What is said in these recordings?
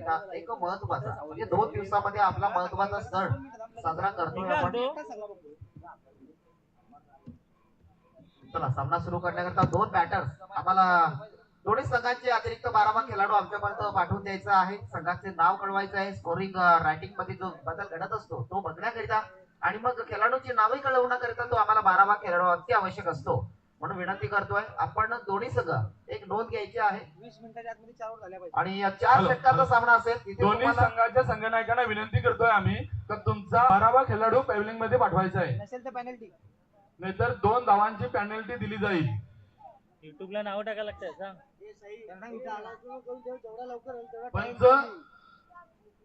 करण्याकरिता एक महत्वाचा म्हणजे 2 दिवसामध्ये आपला महत्वाचा सण साजरा करतोय आपण. चला सामना सुरू करण्याकरता 2 बॅटर्स आम्हाला दोन्ही संघांचे अतिरिक्त 12 खेळाडू आमच्यापर्यंत पाठवून द्यायचा आहे. संघाचे नाव कळवायचं आहे. स्कोरिंग रायटिंग मध्ये जो बदल घडत असतो तो बघण्याकरिता आणि मग खेळाडूंची नावे कळवण्याकरिता तो आम्हाला 12 खेळाडू अति आवश्यक असतो. म्हणून विनंती करतोय आपण दोन्ही संघ एक नोंद घ्यायची आहे. 20 मिनिटाच्या आतमध्ये 4 आउट झाल्या पाहिजे आणि 4 षटकांचा सामना असेल. दोन्ही संघाच्या संघनायकांना विनंती करतोय आम्ही तर तुमचा 12वा खेळाडू पॅव्हलिंग मध्ये पाठवायचा आहे. नसेल तर पेनल्टी, नाहीतर 2 धावांची पेनल्टी दिली जाईल. युट्यूबला नाव टाकायला लागतंय सांग. त्यांना इथं आला जेवढा लवकर होईल तेवढा पंच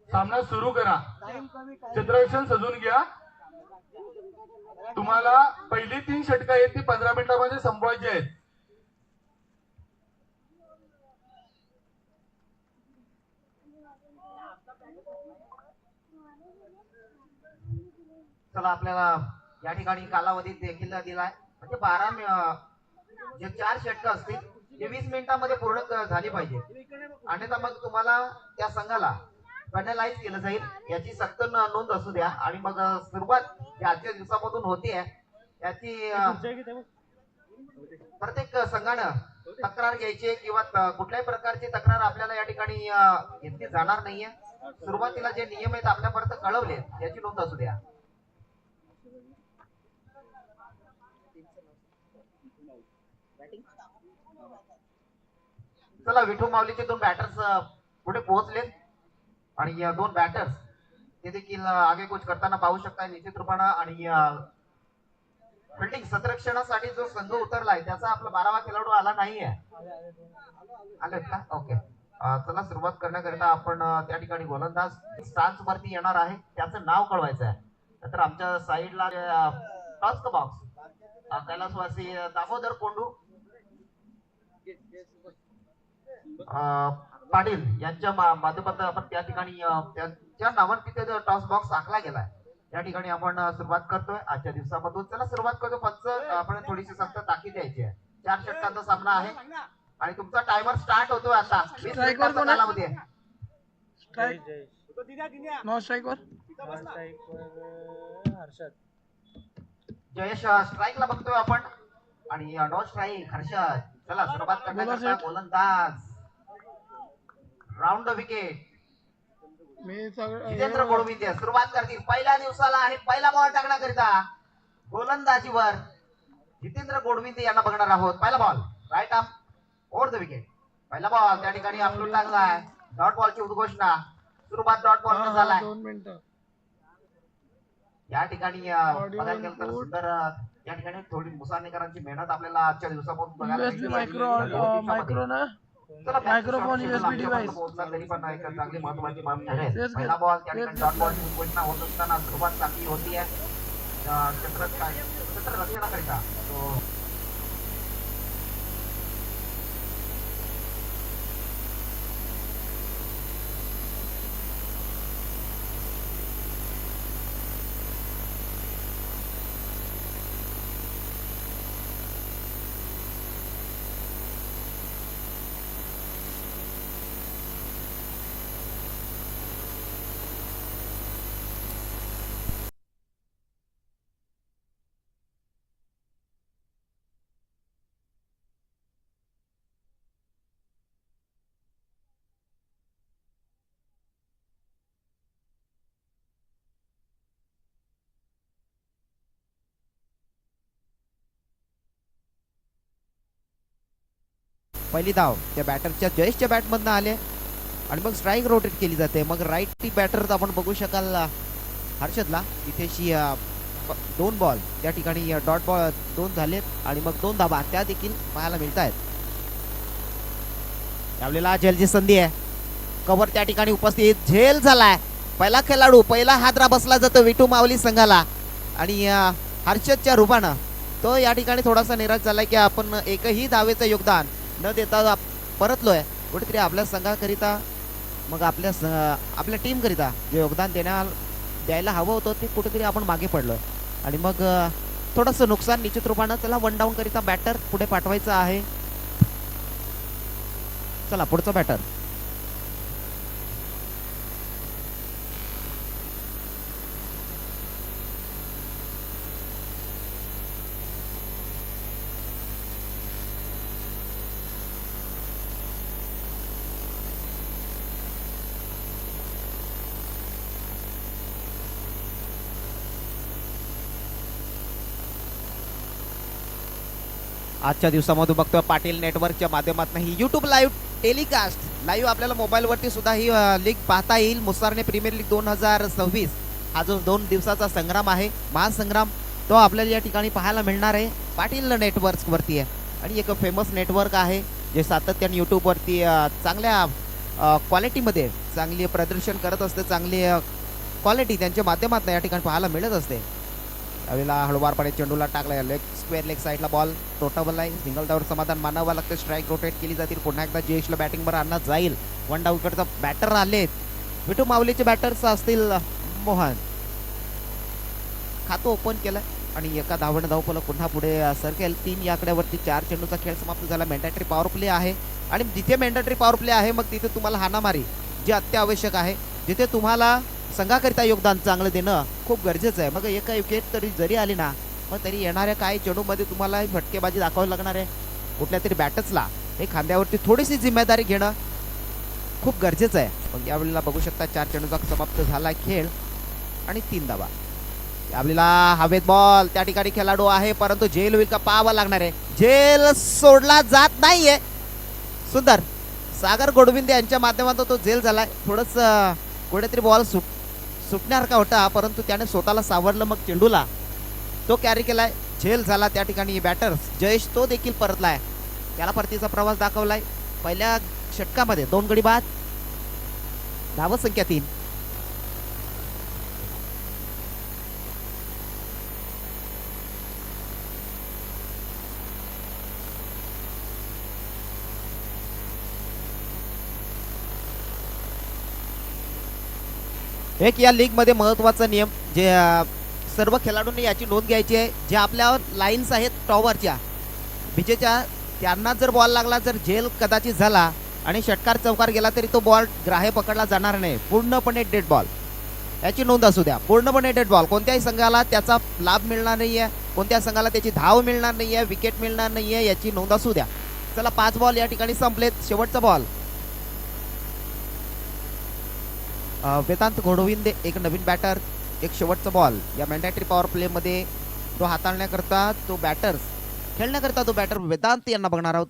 सामना सुरू करा. टाइम कमी चित्ररक्षण सजून घ्या. तुम्हाला पहिली 3 षटकं आहेत ती 15 मिनिटांमध्ये संपवायची आहेत. चला आपल्याला या ठिकाणी कालावधी देखील दिलाय म्हणजे 12 जे 4 षटकं असतील ते 20 मिनिटांमध्ये पूर्ण झाली पाहिजे. अन्यथा मग तुम्हाला त्या संघाला पेनलाइज केलं जाईल याची सक्त नोंद असू द्या. आणि मग सुरुवात आजच्या दिवसामधून होतीये याची प्रत्येक संघानं तक्रार घ्यायची किंवा कुठल्याही प्रकारची तक्रार आपल्याला या ठिकाणी घेतली जाणार नाहीये. सुरुवातीला जे नियम आहेत आपल्यापर्यंत कळवले याची नोंद असू द्या. चला विठू माऊलीचे 2 बॅटर्स पुढे पोहोचलेत आणि 2 बॅटर्स ते देखील आगेकूच करताना पाहू शकता निश्चित रूपानं. आणि फिल्डिंग सतरक्षणासाठी जो संघ उतरलाय त्याचा आपला 12वा खेळाडू आला नाहीये. आलेत का? ओके. चला सुरुवात करण्याकरिता आपण त्या ठिकाणी गोलंदाज स्टान्स वरती येणार आहे त्याचं नाव कळवायचं आहे. नंतर आमच्या साईडला टॉस बॉक्स कैलासवासी दामोदर कोंडू पाटील यांच्या माध्यमातून आपण त्या ठिकाणी त्यांच्या नावाने तिथे टॉस बॉक्स आखला गेलाय. या ठिकाणी आपण सुरुवात करतोय आजच्या दिवसामधून. चला सुरुवात करतो. पंच आपण थोडीशी सक्त ताकीद द्यायची आहे. 4 षटकांचा सामना आहे आणि तुमचा टायमर स्टार्ट होतोय आता. 20 मिनिटांचा कालावधी आहे. नो स्ट्राईकवर हर्षद जयेश स्ट्राईकला बघतोय आपण आणि नो स्ट्राईक हर्षद. चला सुरुवात करण्याकरता गोलंदाज राऊंड द विकेट जितेंद्र गोडविंदे सुरुवात करतील. पहिल्या दिवसाला आणि पहिला बॉल टाकण्याकरिता गोलंदाजीवर जितेंद्र गोडविंदे यांना बघणार आहोत. पहिला ball right arm over the wicket. पहिला बॉल त्या ठिकाणी अपलोड टाकला आहे. डॉट बॉलची उद्घोषणा. सुरुवात डॉट बॉल झालाय. 2 मिनिटं या ठिकाणी बघायला गेलं तर सुंदर या ठिकाणी थोडी मुसानेकरांची मेहनत आपल्याला आजच्या दिवसापासून बघायला USB मायक्रो ना मायक्रोफोन USB डिव्हाइस तरी पण एक चांगली महत्वाची बाब ठरेल. पहिला बॉल त्या ठिकाणी डॉट बॉलची घोषणा होत असताना सुरुवात चांगली होतीये क्षेत्ररक्षणाकरिता. पहिली धाव त्या बॅटरच्या जयेशच्या बॅटमधनं आले आणि मग स्ट्राईक रोटेट केली जाते. मग राईट बॅटर आपण बघू शकाल हर्षदला इथेशी 2 बॉल त्या ठिकाणी डॉट बॉल 2 झालेत आणि मग 2 धाबा त्या देखील पाहायला मिळत आहेत. त्यावेळेला झेलची संधी आहे. कव्हर त्या ठिकाणी उपस्थित झेल झालाय. पहिला खेळाडू पहिला हादरा बसला जातो विठू माऊली संघाला आणि हर्षदच्या रूपानं तो या ठिकाणी थोडासा निराश झालाय की आपण एकही धावेचं योगदान न देता परतलोय. कुठेतरी आपल्या संघाकरिता मग आपल्या टीम करिता जे योगदान द्यायला हवं होतं ते कुठेतरी आपण मागे पडलोय आणि मग थोडंसं नुकसान निश्चित रूपानं. त्याला 1 डाऊन करिता बॅटर पुढे पाठवायचा आहे. चला पुढचा बॅटर आजच्या दिवसामध्ये बघतोय पाटील नेटवर्कच्या माध्यमातून ही युट्यूब लाईव्ह टेलिकास्ट लाईव्ह आपल्याला मोबाईलवरती सुद्धा ही लीग पाहता येईल. मुसारने प्रीमियर लीग 2026 हा जो 2 दिवसाचा संग्राम आहे, महासंग्राम, तो आपल्याला या ठिकाणी पाहायला मिळणार आहे. पाटील नेटवर्कवरती आहे आणि एक फेमस नेटवर्क आहे जे सातत्याने यूट्यूबवरती चांगल्या क्वालिटीमध्ये चांगली प्रदर्शन करत असते. चांगली क्वालिटी त्यांच्या माध्यमातून या ठिकाणी पाहायला मिळत असते. यावेळेला हळूवारपणे चेंडूला टाकला, लेग स्क्वेअर लेग साईडला बॉल तोटाबल आहे. सिंगल धावर समाधान मानावं लागतं. स्ट्राईक रोटेट केली जातील. पुन्हा एकदा जयेशला बॅटिंगवर आणला जाईल. वन डाऊन कडचा बॅटर आलेत. विठू माऊलीचे बॅटर्स असतील मोहन. खातं ओपन केलं आणि एका धावण धावपला पुन्हा पुढे सरकेल. 3 या आकड्यावरती 4 चेंडूचा खेळ समाप्त झाला. मॅन्डेटरी पॉवर प्ले आहे आणि जिथे मॅन्डेटरी पॉवर प्ले आहे मग तिथे तुम्हाला हाणामारी जे अत्यावश्यक आहे, जिथे तुम्हाला संघाकरिता योगदान चांगलं देणं खूप गरजेचं आहे. मग एका विकेट तरी जरी आली ना, मग तरी येणाऱ्या काही चेंडूमध्ये तुम्हाला फटकेबाजी दाखवावी लागणार आहे. कुठल्या तरी बॅटर्सला हे खांद्यावरती थोडीशी जिम्मेदारी घेणं खूप गरजेचं आहे. मग यावेळेला बघू शकता 4 चेंडूचा समाप्त झाला खेळ आणि 3 धावा. यावेळेला हवेत बॉल, त्या ठिकाणी खेळाडू आहे परंतु झेल होईल का पाहावा लागणार आहे. झेल सोडला जात नाहीये. सुंदर सागर गोडविंदे यांच्या माध्यमातून तो झेल झालाय. थोडस कुठेतरी बॉल सुटणार का होता परंतु त्याने स्वतःला सावरलं. मग चेंडूला तो कॅरी केलाय. झेल झाला त्या ठिकाणी. बॅटर्स जयेश तो देखील परतलाय. त्याला परतीचा प्रवास दाखवलाय. पहिल्या षटकामध्ये 2 गडी बाद, धाव संख्या 3. एक या लीग मध्ये महत्वाचा नियम जे सर्व खेळाडूंनी याची नोंद घ्यायची आहे. जे आपल्या लाईन्स आहेत टॉवरच्या विजेच्या, त्यांना जर बॉल लागला, जर झेल कदाचित झाला आणि षटकार चौकार गेला तरी तो बॉल ग्राह्य पकडला जाणार नाही. पूर्णपणे डेड बॉल याची नोंद असू द्या. पूर्णपणे डेड बॉल. कोणत्याही संघाला त्याचा लाभ मिळणार नाहीये, कोणत्या संघाला त्याची धाव मिळणार नाहीये, विकेट मिळणार नाहीये, याची नोंद असू द्या. चला 5 बॉल या ठिकाणी संपलेत. शेवटचा बॉल वेदांत घोडविंदे एक नवीन बॅटर. एक शेवटचा बॉल या मॅन्डेटरी पॉवर प्ले मध्ये तो हाताळण्याकरता, तो बॅटर्स खेळण्याकरता तो बॅटर वेदांत यांना बघणार आहोत.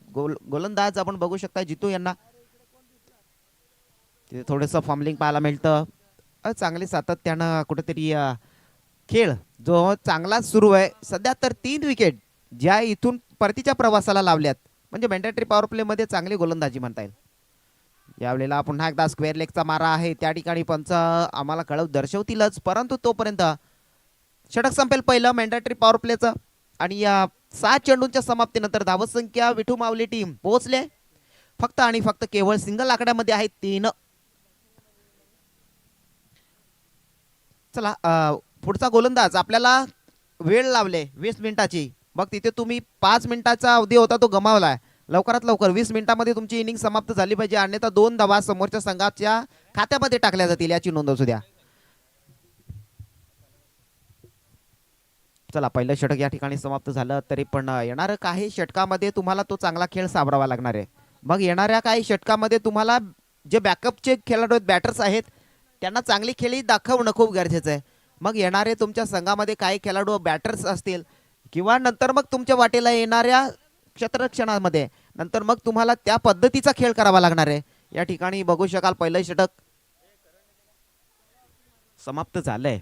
गोलंदाज आपण बघू शकता जितू यांना. तिथे थोडंसं फॉर्मलिंग पाहायला मिळतं. चांगले सातत्यानं कुठेतरी खेळ जो चांगला सुरू आहे. सध्या तर 3 विकेट ज्या इथून परतीच्या प्रवासाला लावल्यात, म्हणजे मॅन्डेटरी पॉवर प्ले मध्ये चांगली गोलंदाजी म्हणता येईल. यावेळेला पुन्हा एकदा स्क्वेअर लेगचा मारा आहे. त्या ठिकाणी पंच आम्हाला कळव दर्शवतीलच परंतु तोपर्यंत षटक संपेल पहिलं मॅन्डेटरी पॉवर प्लेचं. आणि या 7 चेंडूंच्या समाप्तीनंतर धावसंख्या विठू माऊली टीम पोहोचले फक्त आणि फक्त केवळ सिंगल आकड्यामध्ये आहे 3. चला पुढचा गोलंदाज. आपल्याला वेळ लावले 20 मिनिटाची. मग तिथे तुम्ही 5 मिनिटाचा अवधी होता तो गमावलाय. लवकरात लवकर 20 मिनिटांमध्ये तुमची इनिंग समाप्त झाली पाहिजे, अन्यथा 2 धावा समोरच्या संघाच्या खात्यामध्ये टाकल्या जातील, याची नोंद असू द्या. चला पहिलं षटक या ठिकाणी समाप्त झालं तरी पण येणाऱ्या काही षटकामध्ये तुम्हाला तो चांगला खेळ सावरावा लागणार आहे. मग येणाऱ्या काही षटकामध्ये तुम्हाला जे बॅकअपचे खेळाडू आहेत, बॅटर्स आहेत, त्यांना चांगली खेळी दाखवणं खूप गरजेचं आहे. मग येणारे तुमच्या संघामध्ये काही खेळाडू बॅटर्स असतील किंवा नंतर मग तुमच्या वाटेला येणाऱ्या क्षेत्ररक्षणामध्ये नंतर मग तुम्हाला त्या पद्धतीचा खेळ करावा लागणार आहे. या ठिकाणी बघू शकाल पहिलं षटक समाप्त झालंय.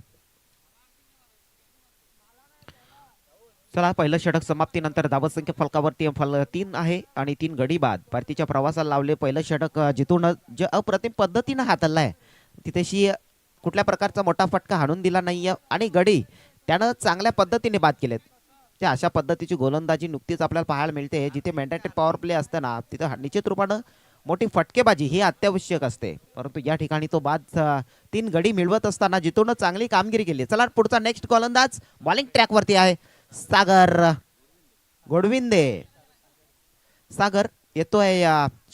चला पहिलं षटक समाप्तीनंतर धावसंख्या फलकावरती 3 आहे आणि 3 गडी बाद. परतीच्या प्रवासाला लावले पहिलं षटक जिथून जे अप्रतिम पद्धतीनं हाताळलाय, तिथेशी कुठल्या प्रकारचा मोठा फटका हाणून दिला नाहीये आणि गडी त्यानं चांगल्या पद्धतीने बाद केलेत. अशा पद्धतीची गोलंदाजी नुकतीच आपल्याला पाहायला मिळते. जिथे मॅन्डेटरी पॉवर प्ले असताना तिथे निश्चित रूपानं मोठी फटकेबाजी ही अत्यावश्यक असते, परंतु या ठिकाणी तो बाद 3 गडी मिळवत असताना जिथून चांगली कामगिरी केली. चला पुढचा नेक्स्ट गोलंदाज बॉलिंग ट्रॅक वरती आहे सागर गोडविंदे. सागर येतोय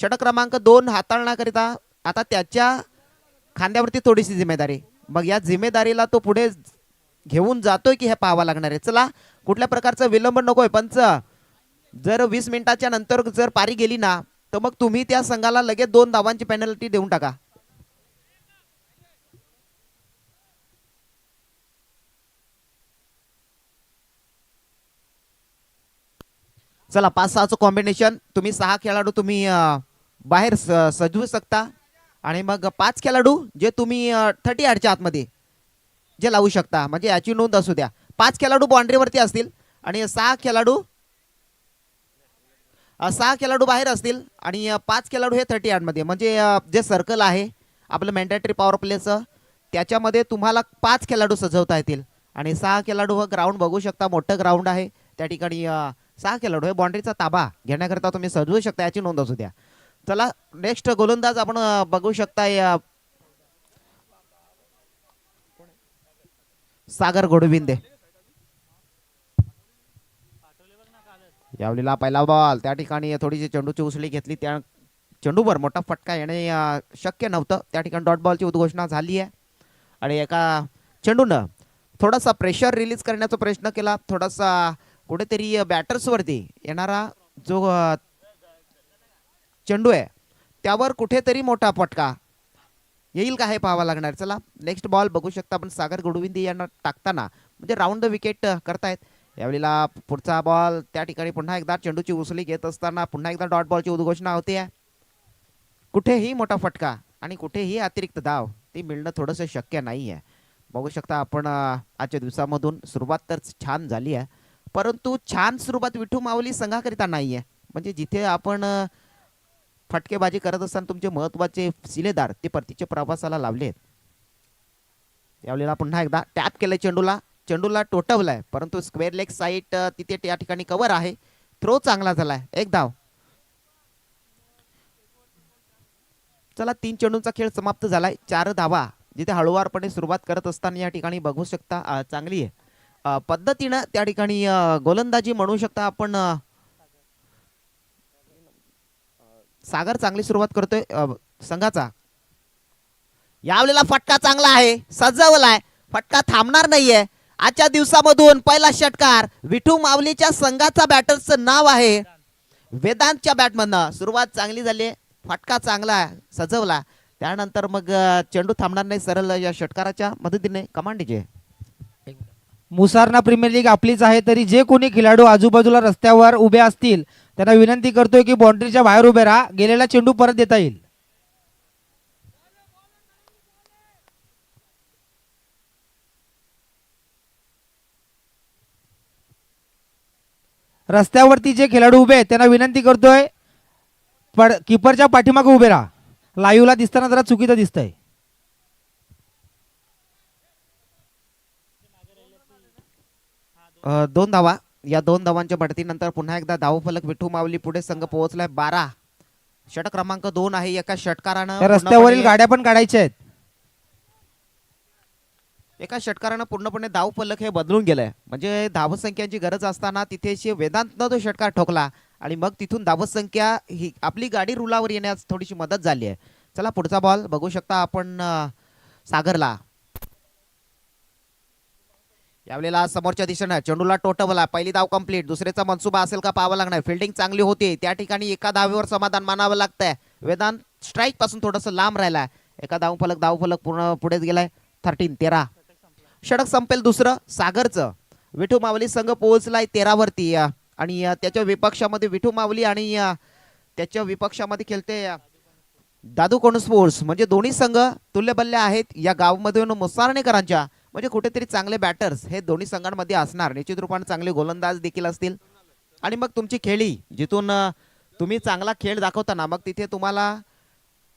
षटक क्रमांक 2 हाताळण्याकरिता. आता त्याच्या खांद्यावरती थोडीशी जिम्मेदारी, मग या जिम्मेदारीला तो पुढे घेऊन जातोय की हे पाहावं लागणार आहे. चला कुठल्या प्रकारचा विलंब नकोय. पंच जर 20 मिनिटाच्या नंतर जर पारी गेली ना तर मग तुम्ही त्या संघाला लगेच 2 धावांची पेनल्टी देऊन टाका. चला 5-6चं कॉम्बिनेशन तुम्ही 6 खेळाडू तुम्ही बाहेर सजवू शकता आणि मग 5 खेळाडू जे तुम्ही 30 यार्डच्या आतमध्ये जे लावू शकता, म्हणजे याची नोंद असू द्या. 5 खेळाडू बाउंड्रीवरती असतील आणि 6 खेळाडू बाहेर असतील आणि 5 खेळाडू हे 30 यार्डमध्ये, म्हणजे जे सर्कल आहे आपलं मॅन्डेटरी पॉवर प्लेचं त्याच्यामध्ये तुम्हाला 5 खेळाडू सजवता येतील आणि 6 खेळाडू व ग्राउंड बघू शकता, मोठं ग्राउंड आहे त्या ठिकाणी. 6 खेळाडू हे बाउंड्रीचा ताबा घेण्याकरता तुम्ही सजवू शकता, याची नोंद असू द्या. चला नेक्स्ट गोलंदाज आपण बघू शकता सागर गोडविंदे. यावलीला पहिला बॉल, त्या ठिकाणी थोडीशी चेंडूची उसळी घेतली, त्या चेंडूवर मोठा फटका येणे शक्य नव्हतं. त्या ठिकाणी डॉट बॉलची उद्घोषणा झाली आहे आणि एका चेंडूनं थोडासा प्रेशर रिलीज करण्याचा प्रयत्न केला. थोडासा कुठेतरी बॅटर्सवरती येणारा जो चेंडू आहे त्यावर कुठेतरी मोठा फटका येईल का हे पाहावं लागणार. चला नेक्स्ट बॉल बघू शकता आपण सागर गोडविंदे यांना टाकताना, म्हणजे राऊंड द विकेट करतायत. यावेळेला पुढचा बॉल, त्या ठिकाणी पुन्हा एकदा चेंडूची उसळी घेत असताना पुन्हा एकदा डॉट बॉलची उद्घोषणा होते. कुठेही मोठा फटका आणि कुठेही अतिरिक्त धाव ते मिळणं थोडंसं शक्य नाही आहे. बघू शकता आपण आजच्या दिवसामधून सुरुवात तर छान झाली आहे, परंतु छान सुरुवात विठू माऊली संघाकरिता नाही आहे. म्हणजे जिथे आपण फटकेबाजी करत असताना तुमचे महत्वाचे शिलेदार ते परतीच्या प्रवासाला लावलेत. यावेळेला पुन्हा एकदा टॅप केलंय चेंडूला टोटवलाय, परंतु स्क्वेअर लेग साईड तिथे त्या ठिकाणी कव्हर आहे. थ्रो चांगला झालाय, 1 धाव. चला 3 चेंडूंचा खेळ समाप्त झालाय, 4 धावा. जिथे हळूवारपणे सुरुवात करत असताना या ठिकाणी बघू शकता चांगली आहे पद्धतीनं त्या ठिकाणी गोलंदाजी म्हणू शकता आपण. सागर चांगली सुरुवात करतोय संघाचा. यावेळेला फटका चांगला आहे, सजवलाय, फटका थांबणार नाहीये. आजच्या दिवसामधून पहिला षटकार विठू माऊलीच्या संघाचा बॅटरचं नाव आहे वेदांतच्या बॅटमधनं. सुरुवात चांगली झाली, फटका चांगला सजवला, त्यानंतर मग चेंडू थांबणार नाही, सरळ या षटकाराच्या मदतीने कमांडीचे. मुसार्ना प्रीमियर लीग आपलीच आहे, तरी जे कोणी खेळाडू आजूबाजूला रस्त्यावर उभे असतील त्यांना विनंती करतोय की बाउंड्रीच्या बाहेर उभे राहा, गेलेला चेंडू परत देता येईल. रस्त्यावरती जे खेळाडू उभे आहेत त्यांना विनंती करतोय कीपरच्या पाठीमागे उभे राहा. लाईव्हला दिसताना जरा चुकीचं दिसतंय. दोन धावा. या 2 धावांच्या बढतीनंतर पुन्हा एकदा धावफलक विठू माऊली पुढे संघ पोहोचलाय 12. षटक क्रमांक 2 आहे. एका षटकारानं रस्त्यावरील गाड्या पण काढायच्या आहेत. एका षटकारानं पूर्णपणे धावफलक हे बदलून गेलंय. म्हणजे धावसंख्यांची गरज असताना तिथे वेदांतनं तो षटकार ठोकला आणि मग तिथून धावसंख्या ही आपली गाडी रुलावर येण्यास थोडीशी मदत झाली आहे. चला पुढचा बॉल बघू शकता आपण सागरला. यावेळेला समोरच्या दिशेनं चेंडूला टोटवला, पहिली धाव कंप्लीट. दुसरेचा मनसुबा असेल का पाहावं लागणार. फिल्डिंग चांगली होती, त्या ठिकाणी एका धावेवर समाधान मानावं लागतंय. वेदांत स्ट्राईक पासून थोडंसं लांब राहिलाय. एका धावफलक पूर्ण पुढेच गेलाय. 13 षटक संपेल दुसरं सागरचं. विठू माऊली संघ पोहोचलाय 13 वरती आणि त्याच्या विपक्षामध्ये विठू माऊली आणि त्याच्या विपक्षामध्ये खेळते दादू कोण स्पोर्ट्स. म्हणजे दोन्ही संघ तुल्यबल्य आहेत या गावामधून मुसारणेकरांच्या. म्हणजे कुठेतरी चांगले बॅटर्स हे दोन्ही संघांमध्ये असणार, निश्चित रूपाने चांगले गोलंदाज देखील असतील. आणि मग तुमची खेळी जिथून तुम्ही चांगला खेळ दाखवताना मग तिथे तुम्हाला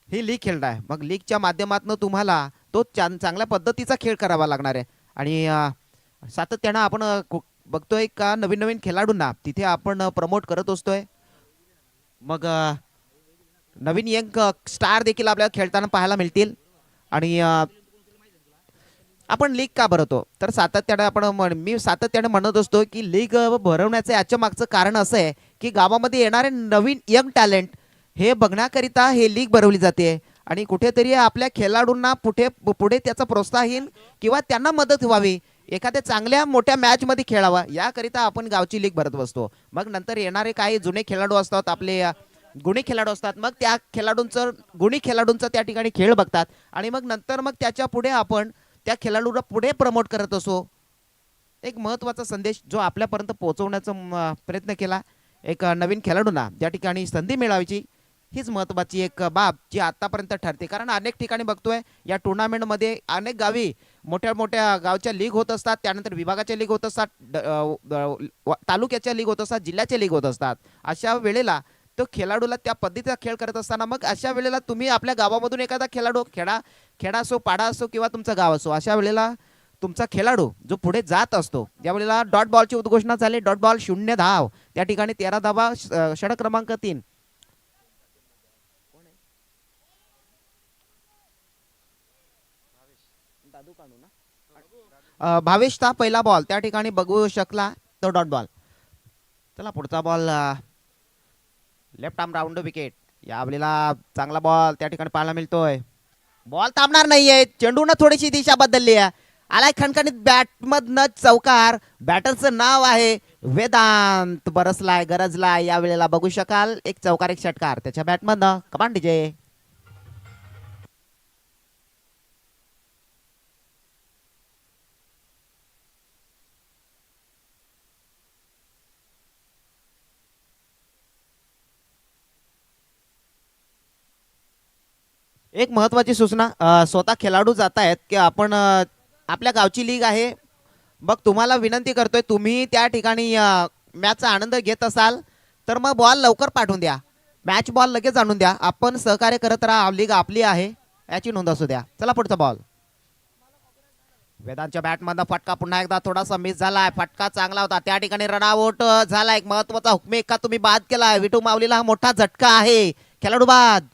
ही लीग खेळणार आहे. मग लीगच्या माध्यमातून तुम्हाला तो चांगल्या पद्धतीचा खेळ करावा लागणार आहे. आणि सातत्यानं आपण बघतोय का नवीन खेळाडूंना तिथे आपण प्रमोट करत असतोय. मग नवीन यंग स्टार देखील आपल्याला खेळताना पाहायला मिळतील. आणि आपण लीग का भरवतो तर सातत्याने मी सातत्याने म्हणत असतो की लीग भरवण्याचं याच्या मागचं कारण असं आहे की गावामध्ये येणारे नवीन यंग टॅलेंट हे बघण्याकरिता हे लीग भरवली जाते. आणि कुठेतरी आपल्या खेळाडूंना पुढे त्याचं प्रोत्साहन किंवा त्यांना मदत व्हावी, एखाद्या चांगल्या मोठ्या मॅच मध्ये खेळावा याकरिता आपण गावची लीग भरत बसतो. मग नंतर येणारे काही जुने खेळाडू असतात, आपले गुणी खेळाडू असतात, मग त्या गुणी खेळाडूंचा त्या ठिकाणी खेळ बघतात आणि मग नंतर मग त्याच्या पुढे आपण त्या खेळाडूला पुढे प्रमोट करत असो. एक महत्वाचा संदेश जो आपल्यापर्यंत पोहोचवण्याचा प्रयत्न केला. एक नवीन खेळाडूंना त्या ठिकाणी संधी मिळावीची हीच महत्त्वाची एक बाब जी आतापर्यंत ठरते. कारण अनेक ठिकाणी बघतोय या टुर्नामेंटमध्ये अनेक गावी मोठ्या मोठ्या गावच्या लीग होत असतात, त्यानंतर विभागाच्या लीग होत असतात, तालुक्याच्या लीग होत असतात, जिल्ह्याच्या लीग होत असतात. अशा वेळेला तो खेळाडूला त्या पद्धतीचा खेळ करत असताना मग अशा वेळेला तुम्ही आपल्या गावामधून एखादा खेळाडू खेडा असो, पाडा असो किंवा तुमचा गाव असो, अशा वेळेला तुमचा खेळाडू जो पुढे जात असतो ज्या वेळेला डॉट बॉलची उद्घोषणा झाली, डॉट बॉल 0 धाव, त्या ठिकाणी 13 धावा, षटक क्रमांक 3. भावेशचा पहिला बॉल त्या ठिकाणी बघू शकला तो डॉट बॉल. चला पुढचा ball left arm round wicket. यावेळेला चांगला बॉल त्या ठिकाणी पाहायला मिळतोय. बॉल थांबणार नाहीये, चेंडूनं थोडीशी दिशा बदलली आहे. आलाय खणखणीत बॅटमधनं चौकार. बॅटरचं नाव आहे वेदांत. बरसलाय, गरजलाय. यावेळेला बघू शकाल एक चौकार एक षटकार त्याच्या बॅटमधनं. कमान डीजे. एक महत्वाची सूचना, स्वतः खेळाडू जात आहेत की आपण आपल्या गावची लीग आहे, मग तुम्हाला विनंती करतोय तुम्ही त्या ठिकाणी मॅचचा आनंद घेत असाल तर मग बॉल लवकर पाठवून द्या, मॅच बॉल लगेच आणून द्या. आपण सहकार्य करत राहा, लीग आपली आहे याची नोंद असू द्या. चला पुढचा बॉल. वेदांतच्या बॅटमधनं फटका पुन्हा एकदा थोडासा मिस झालाय. फटका चांगला होता, त्या ठिकाणी रनआउट झाला. एक महत्वाचा हुकमे एका तुम्ही बाद केलाय. विटू माऊलीला हा मोठा झटका आहे. खेळाडू बाद.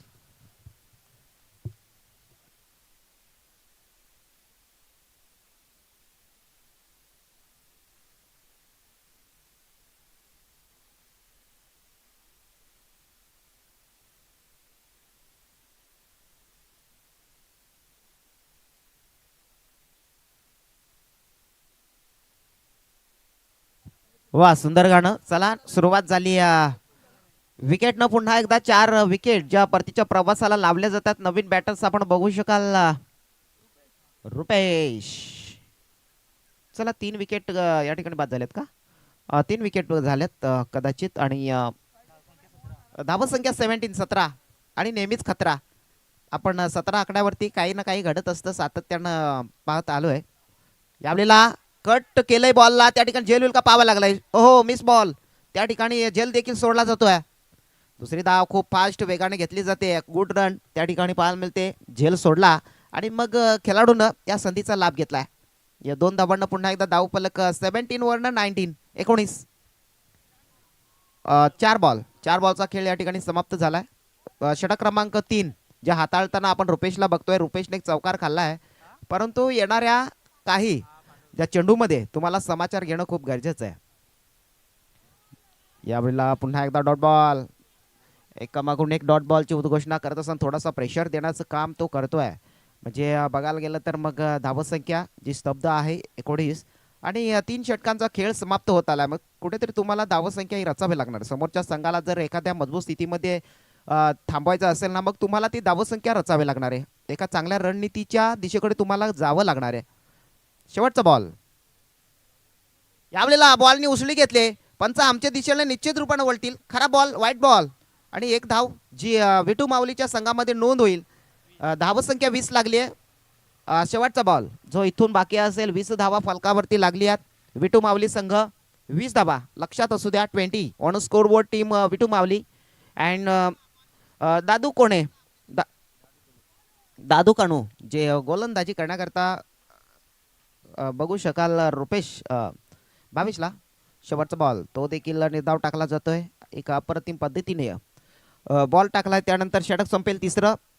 वा, सुंदर गाणं. चला सुरुवात झाली. विकेट न पुन्हा एकदा 4 विकेट ज्या परतीच्या प्रवासाला लावल्या जातात. नवीन बॅटर्स आपण बघू शकाल. रुपेश. चला 3 विकेट या ठिकाणी बाद झालेत का? 3 विकेट झालेत कदाचित. आणि धावसंख्या 17 आणि नेहमीच खतरा. आपण 17 आकड्यावरती काही ना काही घडत असतं, सातत्यानं पाहत आलोय. यावेळेला कट केलंय बॉलला, त्या ठिकाणी झेल होईल का पाहावा लागलाय. ओहो, मिस बॉल. त्या ठिकाणी झेल देखील सोडला जातोय. दुसरी धाव खूप फास्ट वेगाने घेतली जाते. गुड रन त्या ठिकाणी पाहायला मिळते. झेल सोडला आणि मग खेळाडूनं या संधीचा लाभ घेतलाय. या 2 धावांना पुन्हा एकदा धाव फलक 17 वरनं 19. 4 बॉलचा खेळ या ठिकाणी समाप्त झालाय. षटक क्रमांक 3 जे हाताळताना आपण रुपेशला बघतोय. रुपेशने एक चौकार खाल्लाय, परंतु येणाऱ्या काही ज्या चेंडूमध्ये तुम्हाला समाचार घेणं खूप गरजेचं आहे. यावेळेला पुन्हा एकदा डॉट बॉल. एकामागून एक डॉट बॉलची उद्घोषणा करत असताना थोडासा प्रेशर देण्याचं काम तो करतोय. म्हणजे बघायला गेलं तर मग धावसंख्या जी स्तब्ध आहे 19 आणि 3 षटकांचा खेळ समाप्त होत आला. मग कुठेतरी तुम्हाला धावसंख्या ही रचावी लागणार. समोरच्या संघाला जर एखाद्या मजबूत स्थितीमध्ये थांबवायचं असेल ना, मग तुम्हाला ती धावसंख्या रचावी लागणार आहे. एका चांगल्या रणनीतीच्या दिशेकडे तुम्हाला जावं लागणार आहे. शेवटचा बॉल. यावेळेला बॉलनी उसळी घेतले. पंच आमच्या दिशेने निश्चित रूपाने वळतील. खरा बॉल, व्हाईट बॉल आणि एक धाव जी विटू माऊलीच्या संघामध्ये नोंद होईल. धावसंख्या 20 लागली आहे. शेवटचा बॉल जो इथून बाकी असेल. 20 धावा फलकावरती लागली आहेत. विटू माऊली संघ 20 धावा. लक्षात असू द्या 20 on scoreboard team Vitu Mauli and Dadu Kone Dadu कानू जे गोलंदाजी करण्याकरता बघू शकाल रुपेश भावेशला. शेवटचा बॉल तो देखील निर्धाव टाकला जातोय. एक अप्रतिम पद्धतीने बॉल टाकलाय. त्यानंतर षटक संपेल.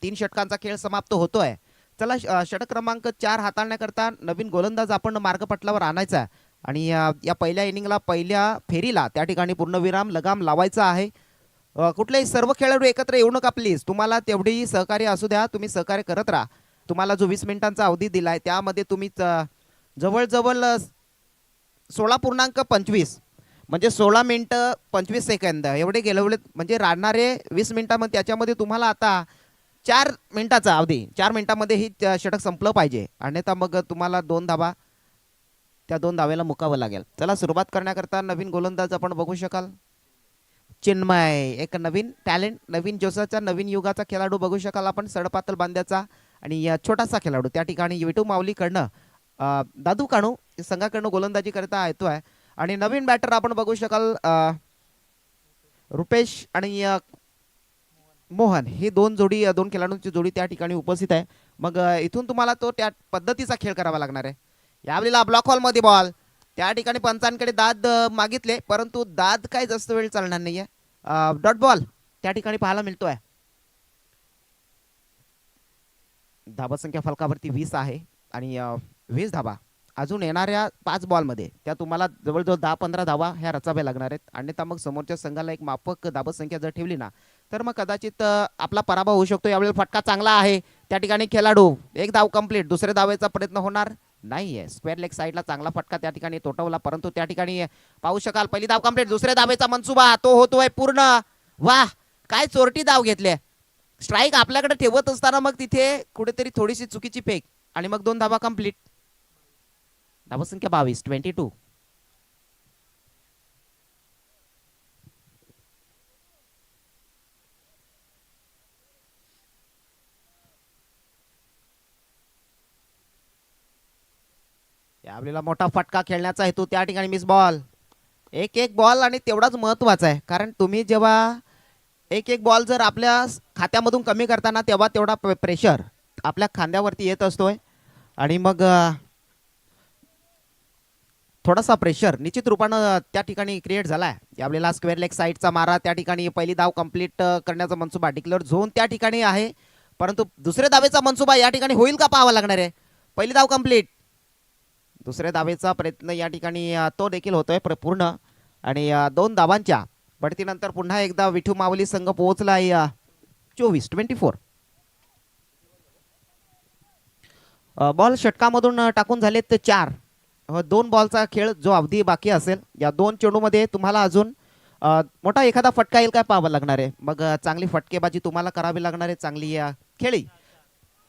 3 षटकांचा खेळ समाप्त होतोय. चला षटक क्रमांक 4 हाताळण्याकरता नवीन गोलंदाज आपण मार्गपटलावर आणायचा आणि या पहिल्या इनिंगला पहिल्या फेरीला त्या ठिकाणी पूर्णविराम लगाम लावायचा आहे. कुठलेही सर्व खेळाडू एकत्र येऊ नका प्लीज. तुम्हाला तेवढी सहकार्य असू द्या, तुम्ही सहकार्य करत राहा. तुम्हाला जो 20 मिनिटांचा अवधी दिलाय त्यामध्ये तुम्ही जवळजवळ 16.25 म्हणजे 16 मिनिटं 25 सेकंद एवढे गेले. म्हणजे राहणारे 20 मिनिटांमध्ये त्याच्यामध्ये तुम्हाला आता 4 मिनिटाचा अवधी, 4 मिनिटांमध्ये ही षटक संपलं पाहिजे. अन्यथा मग तुम्हाला 2 धावा त्या 2 धावेला मुकावं लागेल. चला सुरुवात करण्याकरता नवीन गोलंदाज आपण बघू शकाल. चिन्मय, एक नवीन टॅलेंट, नवीन जोशाचा, नवीन युगाचा खेळाडू बघू शकाल आपण, सडपातल बांध्याचा. आणि छोटासा खेळाडू त्या ठिकाणी विटू माऊलीकडनं दादू काणू संघाकडनं गोलंदाजी करता येतोय. आणि नवीन बॅटर आपण बघू शकाल रुपेश आणि मोहन, ही दोन खेळाडूंची जोडी त्या ठिकाणी उपस्थित आहे. मग इथून तुम्हाला तो त्या पद्धतीचा खेळ करावा लागणार आहे. यावेळेला ब्लॉक हॉल मध्ये बॉल, त्या ठिकाणी पंचांकडे दाद मागितले, परंतु दाद काय जास्त वेळ चालणार नाहीये. डॉट बॉल त्या ठिकाणी पाहायला मिळतोय. धाबा संख्या फलकावरती 20 आहे आणि 20 धाबा अजून येणाऱ्या 5 बॉलमध्ये त्या तुम्हाला जवळजवळ 10-15 धावा ह्या रचाव्या लागणार आहेत. अन्यथा मग समोरच्या संघाला एक माफक धाबा संख्या जर ठेवली ना तर मग कदाचित आपला पराभव होऊ शकतो. यावेळी फटका चांगला आहे, त्या ठिकाणी खेळाडू एक धाव कंप्लीट, दुसऱ्या धावेचा प्रयत्न होणार नाहीये. स्क्वेअर लेग साईडला चांगला फटका त्या ठिकाणी तोटवला, परंतु त्या ठिकाणी पाहू शकाल पहिली धाव कंप्लीट, दुसऱ्या धावेचा मनसुबा तो होतोय पूर्ण. वाह, काय चोरटी धाव घेतली. स्ट्राईक आपल्याकडे ठेवत असताना मग तिथे कुठेतरी थोडीशी चुकीची फेक आणि मग 2 धावा कंप्लीट. धावा संख्या 22. यावेळेला मोठा फटका खेळण्याचा हेतू, त्या ठिकाणी मिस बॉल. एक बॉल आणि तेवढाच महत्वाचा आहे, कारण तुम्ही जेव्हा एक बॉल जर आपल्या खात्यामधून कमी करताना तेव्हा तेवढा प्रेशर आपल्या खांद्यावरती येत असतोय आणि मग थोडासा प्रेशर निश्चित रूपानं त्या ठिकाणी क्रिएट झालाय. यावेळेला स्क्वेअर लेग साईडचा मारा, त्या ठिकाणी पहिली धाव कंप्लीट करण्याचा मनसुबा, डिक्लेअर झोन त्या ठिकाणी आहे, परंतु दुसऱ्या धावेचा मनसुबा या ठिकाणी होईल का पाहावा लागणार आहे. पहिली धाव कंप्लीट, दुसऱ्या धावेचा प्रयत्न या ठिकाणी तो देखील होतोय पूर्ण आणि 2 धावांच्या बढतीनंतर पुन्हा एकदा विठू माऊली संघ पोहोचलाय 24. बॉल षटकामधून टाकून झालेत 4. 2 बॉलचा खेळ जो अवधी बाकी असेल, या 2 चेंडूमध्ये तुम्हाला अजून मोठा एखादा फटका येईल काय पाहावं लागणार आहे. मग चांगली फटकेबाजी तुम्हाला करावी लागणार आहे, चांगली खेळी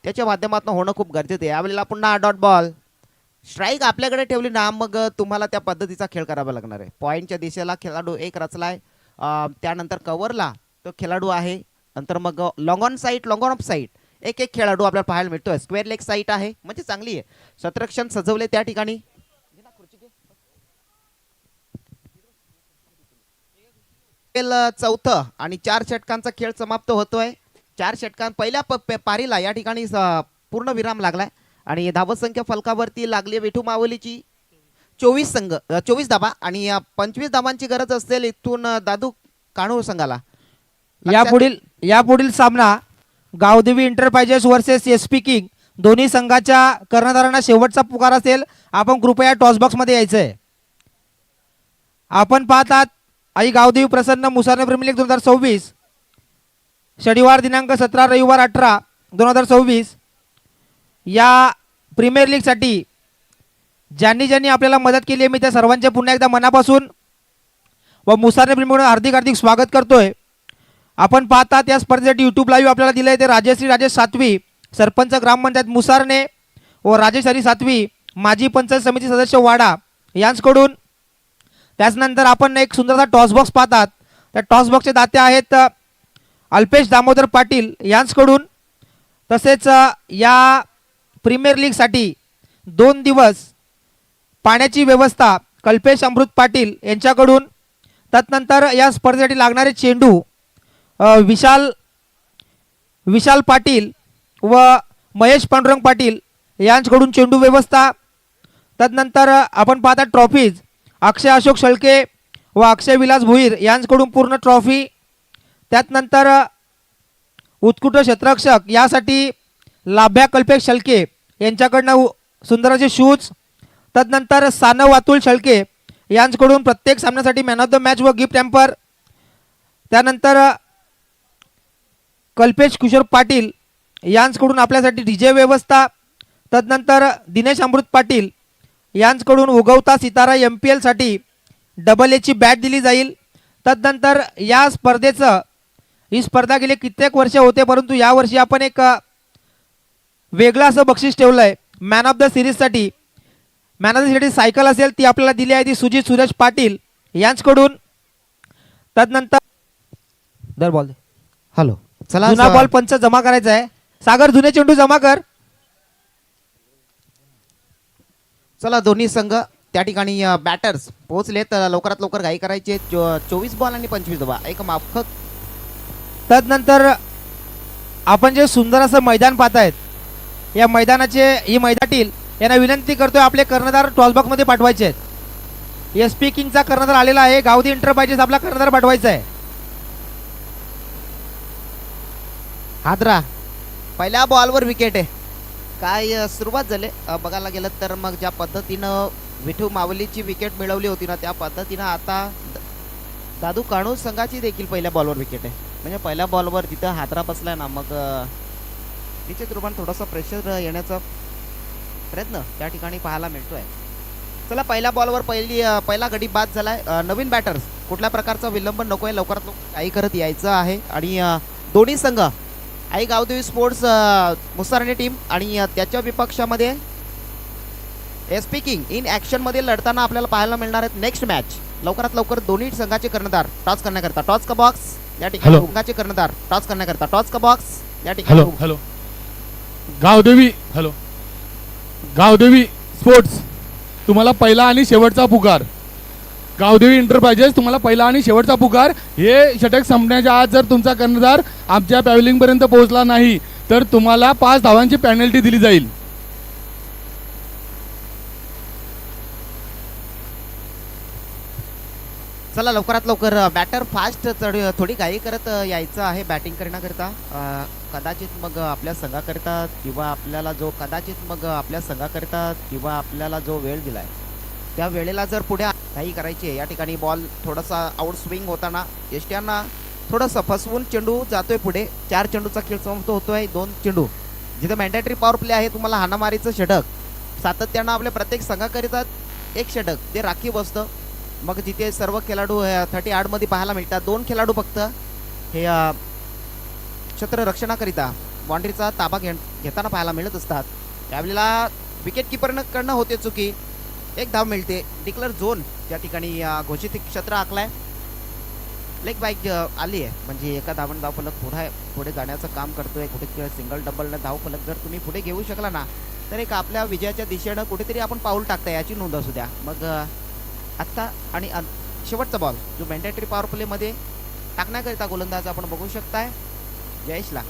त्याच्या माध्यमातून होणं खूप गरजेचं आहे. यावेळेला पुन्हा डॉट बॉल, स्ट्राईक आपल्याकडे ठेवली ना मग तुम्हाला त्या पद्धतीचा खेळ करावा लागणार आहे. पॉईंटच्या दिशेला खेळाडू एक रचलाय, त्यानंतर कव्हरला तो खेळाडू आहे, नंतर मग लॉंग ऑन ऑफ साईड एक खेळाडू आपल्याला पाहायला मिळतोय. स्क्वेअर लेग साईड आहे म्हणजे चांगली आहे, शतरक्षण सजवले त्या ठिकाणी. चौथं आणि 4 षटकांचा खेळ समाप्त होतोय. 4 षटकां पहिल्या पारीला या ठिकाणी पूर्ण विराम लागलाय आणि धावा संख्या फलकावरती लागली विठू माऊलीची 24 धावा आणि 25 धावांची गरज असेल इथून दादू काणू संघाला. यापुढील सामना Gavdevi enterprises versus SP king, दोन्ही संघाच्या कर्णधारांना शेवटचा पुकार असेल. आपण कृपया टॉस बॉक्स मध्ये यायचंय. आपण पाहतात आई गावदेवी प्रसन्न मुसारने प्रीमियर लीग 2026, शनिवार दिनांक 17, रविवार 18, 2026. या प्रीमियर लीग साठी ज्यांनी आपल्याला मदत केली आहे मी त्या सर्वांचे पुन्हा एकदा मनापासून व मुसारने प्रीमियर हार्दिक स्वागत करतोय. आपण पाहतात या स्पर्धेसाठी यूट्यूब लाईव्ह आपल्याला दिलंय ते राजेश सातवी, सरपंच ग्रामपंचायत मुसारने व राजेश हरी सातवी, माजी पंचायत समिती सदस्य वाडा यांच्याकडून. त्याचनंतर आपण एक सुंदरसा टॉस बॉक्स पाहतात, त्या टॉस बॉक्सचे दाते आहेत अल्पेश दामोदर पाटील यांच्याकडून. तसेच या प्रीमियर लीगसाठी 2 दिवस पाण्याची व्यवस्था कल्पेश अमृत पाटील यांच्याकडून. त्यानंतर या स्पर्धेसाठी लागणारे चेंडू विशाल पाटील व महेश पांडुरंग पाटील यांच्याकडून चेंडू व्यवस्था. त्यानंतर आपण पाहता ट्रॉफीज अक्षय अशोक शेळके व अक्षय विलास भोईर यांच्याकडून पूर्ण ट्रॉफी. त्यानंतर उत्कृष्ट क्षेत्ररक्षक यासाठी लाभ्या कल्पेश शेळके यांच्याकडनं सुंदर असे शूज. त्यानंतर सानव अतुल शेळके यांच्याकडून प्रत्येक सामन्यासाठी मॅन ऑफ द मॅच व गिफ्ट हॅम्पर. त्यानंतर कल्पेश किशोर पाटील यांच्याकडून आपल्यासाठी डीजे व्यवस्था. त्यानंतर दिनेश अमृत पाटील यांच्याकडून उगवता सितारा MPL साठी AA ची बॅट दिली जाईल. त्यानंतर या स्पर्धेचं ही स्पर्धा गेले कित्येक वर्ष होते, परंतु यावर्षी आपण एक वेगळं असं बक्षीस ठेवलंय मॅन ऑफ द सिरीजसाठी. Man of the series cycle असेल ती आपल्याला दिली आहे ती सुजित सुरेश पाटील यांच्याकडून. त्यानंतर दर बॉल हॅलो चला जुना बॉल पंच जमा करायचा आहे. सागर जुने चेंडू जमा कर. चला दोन्ही संघ त्या ठिकाणी बॅटर्स पोहोचले तर लवकरात लवकर घाई करायचे. 24 बॉल आणि 25 धावा एक माफक. तदनंतर आपण जे सुंदर असं मैदान पाहतायत या मैदानाचे ही मैदानातील यांना विनंती करतोय आपले कर्णधार टॉसबॉक्स मध्ये पाठवायचे आहेत. SP किंगचा कर्णधार आलेला आहे. गावदी एंटरप्राइजेस आपला कर्णधार पाठवायचा आहे. हादरा पहिल्या बॉलवर विकेट आहे. काय सुरुवात झाली बघायला गेलं तर मग ज्या पद्धतीनं विठू मावलीची विकेट मिळवली होती ना त्या पद्धतीनं आता दादू काणू संघाची देखील पहिल्या बॉलवर विकेट आहे. म्हणजे पहिल्या बॉलवर जिथं हादरा बसलाय ना मग निश्चित रूपाने थोडासा प्रेशर येण्याचा प्रयत्न त्या ठिकाणी पाहायला मिळतोय. चला पहिल्या बॉलवर पहिला गडी बाद झालाय. नवीन बॅटर्स कुठल्या प्रकारचा विलंब नकोय लवकरात लवकर काही करत यायचं आहे. आणि दोन्ही संघ आई गावदेवी स्पोर्ट्स मुसारणे टीम आणि त्याच्या विपक्षामध्ये SP किंग इन ॲक्शन मध्ये लढताना आपल्याला पाहायला मिळणार आहेत. नेक्स्ट मॅच लवकरात लवकर दोन्ही संघाचे कर्णधार टॉस करण्याकरता टॉस का बॉक्स या ठिकाणी हॅलो. संघाचे कर्णधार टॉस करण्याकरता टॉस का बॉक्स या ठिकाणी हॅलो गावदेवी स्पोर्ट्स तुम्हाला पहिला आणि शेवटचा पुकार. गावदेवी एंटरप्राइजेस तुम्हाला पहिला आणि शेवटचा पुकार. हे षटक संपण्याच्या आत जर तुमचा कर्णधार आमच्या पॅव्हलिंग पर्यंत पोहोचला नाही तर तुम्हाला 5 धावांची पेनल्टी दिली जाईल. चला लवकरात लवकर बॅटर फास्ट थोडी घाई करत यायचं आहे बॅटिंग करण्याकरता. कदाचित मग आपल्या संघाकरिता किंवा आपल्याला जो वेळ दिलाय त्या वेळेला जर पुढे काही करायची या ठिकाणी बॉल थोडासा आउट स्विंग होताना यष्ट्यांना थोडंसं फसवून चेंडू जातोय पुढे. 4 चेंडूचा खेळ समाप्त होतोय. 2 चेंडू जिथे मॅन्डेटरी पॉवर प्ले आहे तुम्हाला हाणामारीचं षटक सातत्यानं आपल्या प्रत्येक संघाकरिता एक षटक ते राखी बसतं. मग जिथे सर्व खेळाडू 38 मध्ये पाहायला मिळतात. 2 खेळाडू फक्त हे क्षेत्ररक्षणाकरिता बाउंड्रीचा ताबा घेताना पाहायला मिळत असतात. त्यावेळेला विकेट किपरकडनं होते चुकी. 1 धाव मिळते. डिक्लेअर झोन त्या ठिकाणी घोषित क्षेत्र आखलाय. लेग बाईक आली आहे म्हणजे एका धावन धाव फलक पुढे जाण्याचं काम करतोय. कुठे सिंगल डबल धाव फलक जर तुम्ही पुढे घेऊ शकला ना तर एक आपल्या विजयाच्या दिशेनं कुठेतरी आपण पाऊल टाकताय याची नोंद असू द्या. मग आत्ता आणि शेवटचा बॉल जो मॅन्डेटरी पॉवर प्ले मध्ये टाकण्याकरिता गोलंदाज आपण बघू शकताय जयेशला.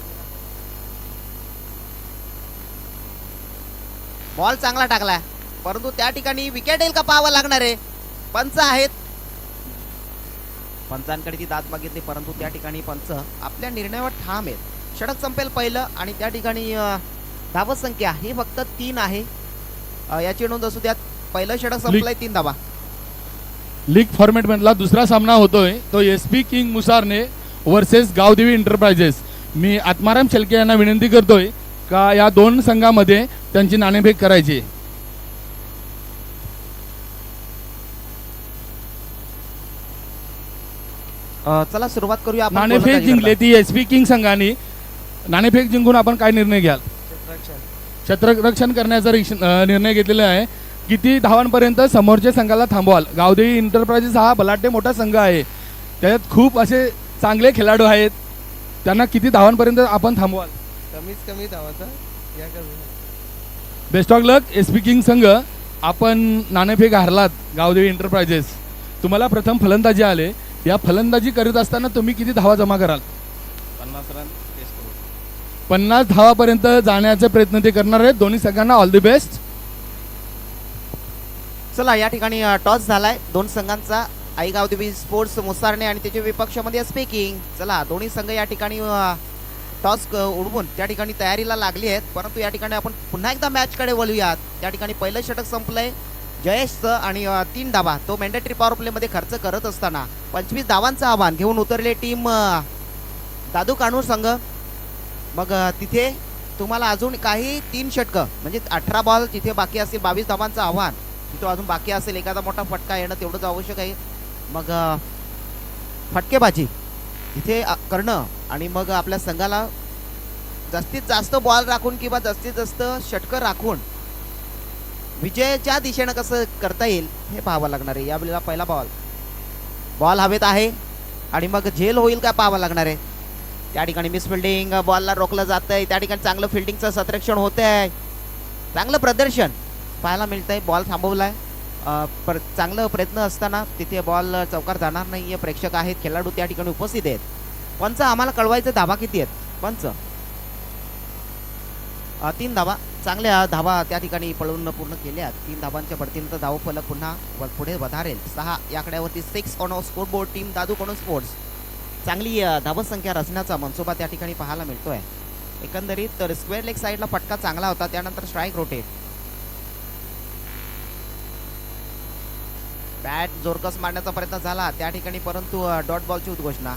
बॉल चांगला टाकलाय परंतु त्या ठिकाणी विकेट येईल का पाहावं लागणार आहे. पंच आहेत. पंचांकडे ती दाद मागितली परंतु त्या ठिकाणी पंच आपल्या निर्णयावर ठाम आहेत. षटक संपेल पहिलं आणि त्या ठिकाणी धाव संख्या ही फक्त 3 आहे. याची नोंद असू द्यात. पहिलं षटक संपलंय 3 धावा. लीग फॉर्मॅट मधला दुसरा सामना होतोय तो SP king Musarne versus Gavdevi enterprises. मी आत्माराम शेलके यांना विनंती करतोय का या 2 संघामध्ये त्यांची नाणेफेक करायची. चला सुरुवात करूया आपण. नाणेफेक जिंकले ती SP किंग संघाने. नाणेफेक जिंकून आपण काय निर्णय घ्याल. क्षेत्ररक्षण करण्याचा निर्णय घेतलेला आहे. किती धावांपर्यंत समोरच्या संघाला थांबवाल. गावदेवी एंटरप्राइजेस हा बलाढ्य मोठा संघ आहे. त्याच्यात खूप असे चांगले खेळाडू आहेत. त्यांना किती धावांपर्यंत आपण थांबवाल. कमीत कमी धावाचा या best of luck SP king संघ. आपण नाणेफेक हारलात गावदेवी एंटरप्राइजेस. तुम्हाला प्रथम फलंदाजी आले. या फलंदाजी करीत असताना तुम्ही किती धावा जमा कराल. 50 धावापर्यंत जाण्याचा प्रयत्न ते करणार आहेत. दोन्ही संघांना ऑल दी बेस्ट. चला या ठिकाणी टॉस झालाय 2 संघांचा. आई गावदेवी स्पोर्ट्स मुसारणे आणि त्याच्या विपक्षामध्ये SP किंग. चला दोन्ही संघ या ठिकाणी टॉस उडवून त्या ठिकाणी तयारीला लागली आहेत. परंतु या ठिकाणी आपण पुन्हा एकदा मॅचकडे वळूयात. त्या ठिकाणी पहिलं षटक संपलंय जयेशचं आणि 3 धावा तो मॅन्डेटरी पॉवर प्ले मध्ये खर्च करत असताना 25 धावांचं आव्हान घेऊन उतरले टीम दादू काणूर संघ. मग तिथे तुम्हाला अजून काही 3 षटकं म्हणजे 18 बॉल तिथे बाकी असतील. 22 धावांचं आव्हान तिथं अजून बाकी असेल. एखादा मोठा फटका येणं तेवढंच आवश्यक आहे. मग फटकेबाजी तिथे करणं आणि मग आपल्या संघाला जास्तीत जास्त बॉल राखून किंवा जास्तीत जास्त षटकं राखून विजयाच्या दिशेनं कसं करता येईल हे पाहावं लागणार आहे. यावेळेला पहिला बॉल हवेत आहे. आणि मग झेल होईल का पाहावं लागणार आहे. त्या ठिकाणी मिस फिल्डिंग, बॉलला रोखलं जातंय. त्या ठिकाणी चांगलं फिल्डिंगचं सतरक्षण होत आहे. चांगलं प्रदर्शन पाहायला मिळतंय. बॉल थांबवलाय. चांगलं प्रयत्न असताना तिथे बॉल चौकार जाणार नाहीये. प्रेक्षक आहेत, खेळाडू त्या ठिकाणी उपस्थित आहेत. पंच आम्हाला कळवायचं धावा किती आहेत. पंच 3 धावा. चांगल्या धावा त्या ठिकाणी पळवून पूर्ण केल्या. 3 धावांच्या बढतीनंतर धाव फलक पुन्हा पुढे वधारेल. 6 या आकड्यावरती 6 ऑन स्कोर बोर्ड. टीम दादू कोण स्पोर्ट्स चांगली धावत संख्या रचण्याचा मनसुबा त्या ठिकाणी पाहायला मिळतोय. एकंदरीत तर स्क्वेअर लेग साईडला फटका चांगला होता. त्यानंतर स्ट्राईक रोटेट. बॅट जोरकस मारण्याचा प्रयत्न झाला त्या ठिकाणी, परंतु डॉट बॉलची उद्घोषणा.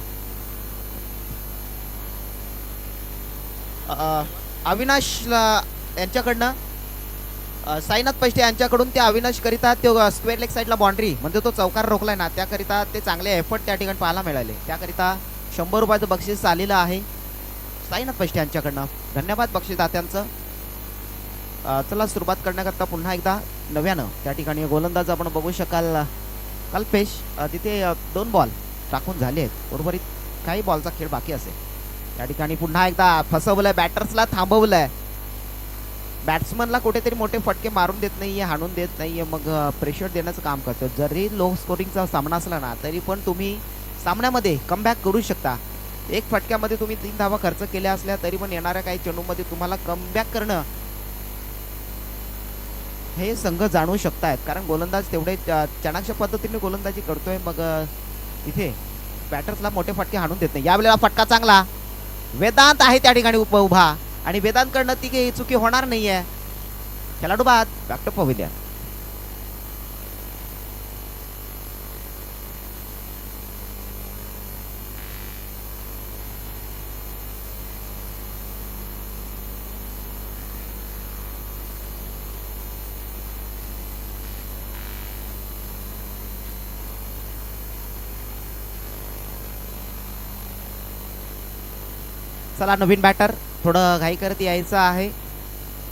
अविनाश यांच्याकडनं साईनाथ पैष्टे यांच्याकडून त्या अविनाश करिता तो स्क्वेअर लेग साईडला बाउंड्री म्हणजे तो चौकार रोखलाय ना, त्याकरिता ते चांगले एफर्ट त्या ठिकाणी पाहायला मिळाले. त्याकरिता 100 रुपयाचं बक्षीस आलेलं आहे साईनाथ पैष्टे यांच्याकडनं. धन्यवाद बक्षीसदात्यांचं. चला सुरुवात करण्याकरता पुन्हा एकदा नव्यानं त्या ठिकाणी गोलंदाज आपण बघू शकाल. कल्पेश तिथे 2 बॉल टाकून झाले आहेत. उर्वरित काही बॉलचा खेळ बाकी असेल. त्या ठिकाणी पुन्हा एकदा फसवलंय, बॅटर्सला थांबवलंय. बॅट्समनला कुठेतरी मोठे फटके मारून देत नाहीये, हाणून देत नाहीये, मग प्रेशर देण्याचं काम करतो. जरी लो स्कोरिंगचा सामना असला ना तरी पण तुम्ही सामन्यामध्ये कमबॅक करू शकता. 1 फटक्यामध्ये तुम्ही 3 धावा खर्च केल्या असल्या तरी पण येणाऱ्या काही चेंडूमध्ये तुम्हाला कमबॅक करणं हे संघ जाणू शकतायत. कारण गोलंदाज तेवढे चाणाक्ष पद्धतीने गोलंदाजी करतोय. मग इथे बॅटर्सला मोठे फटके हाणून देत नाही. यावेळेला फटका चांगला. वेदांत आहे त्या ठिकाणी उभा आणि वेदांतकडनं ती चुकी होणार नाहीये. खेळाडू बाद. बॅक टू पवित्या. चला नवीन बॅटर थोडं घाई करत यायचं आहे.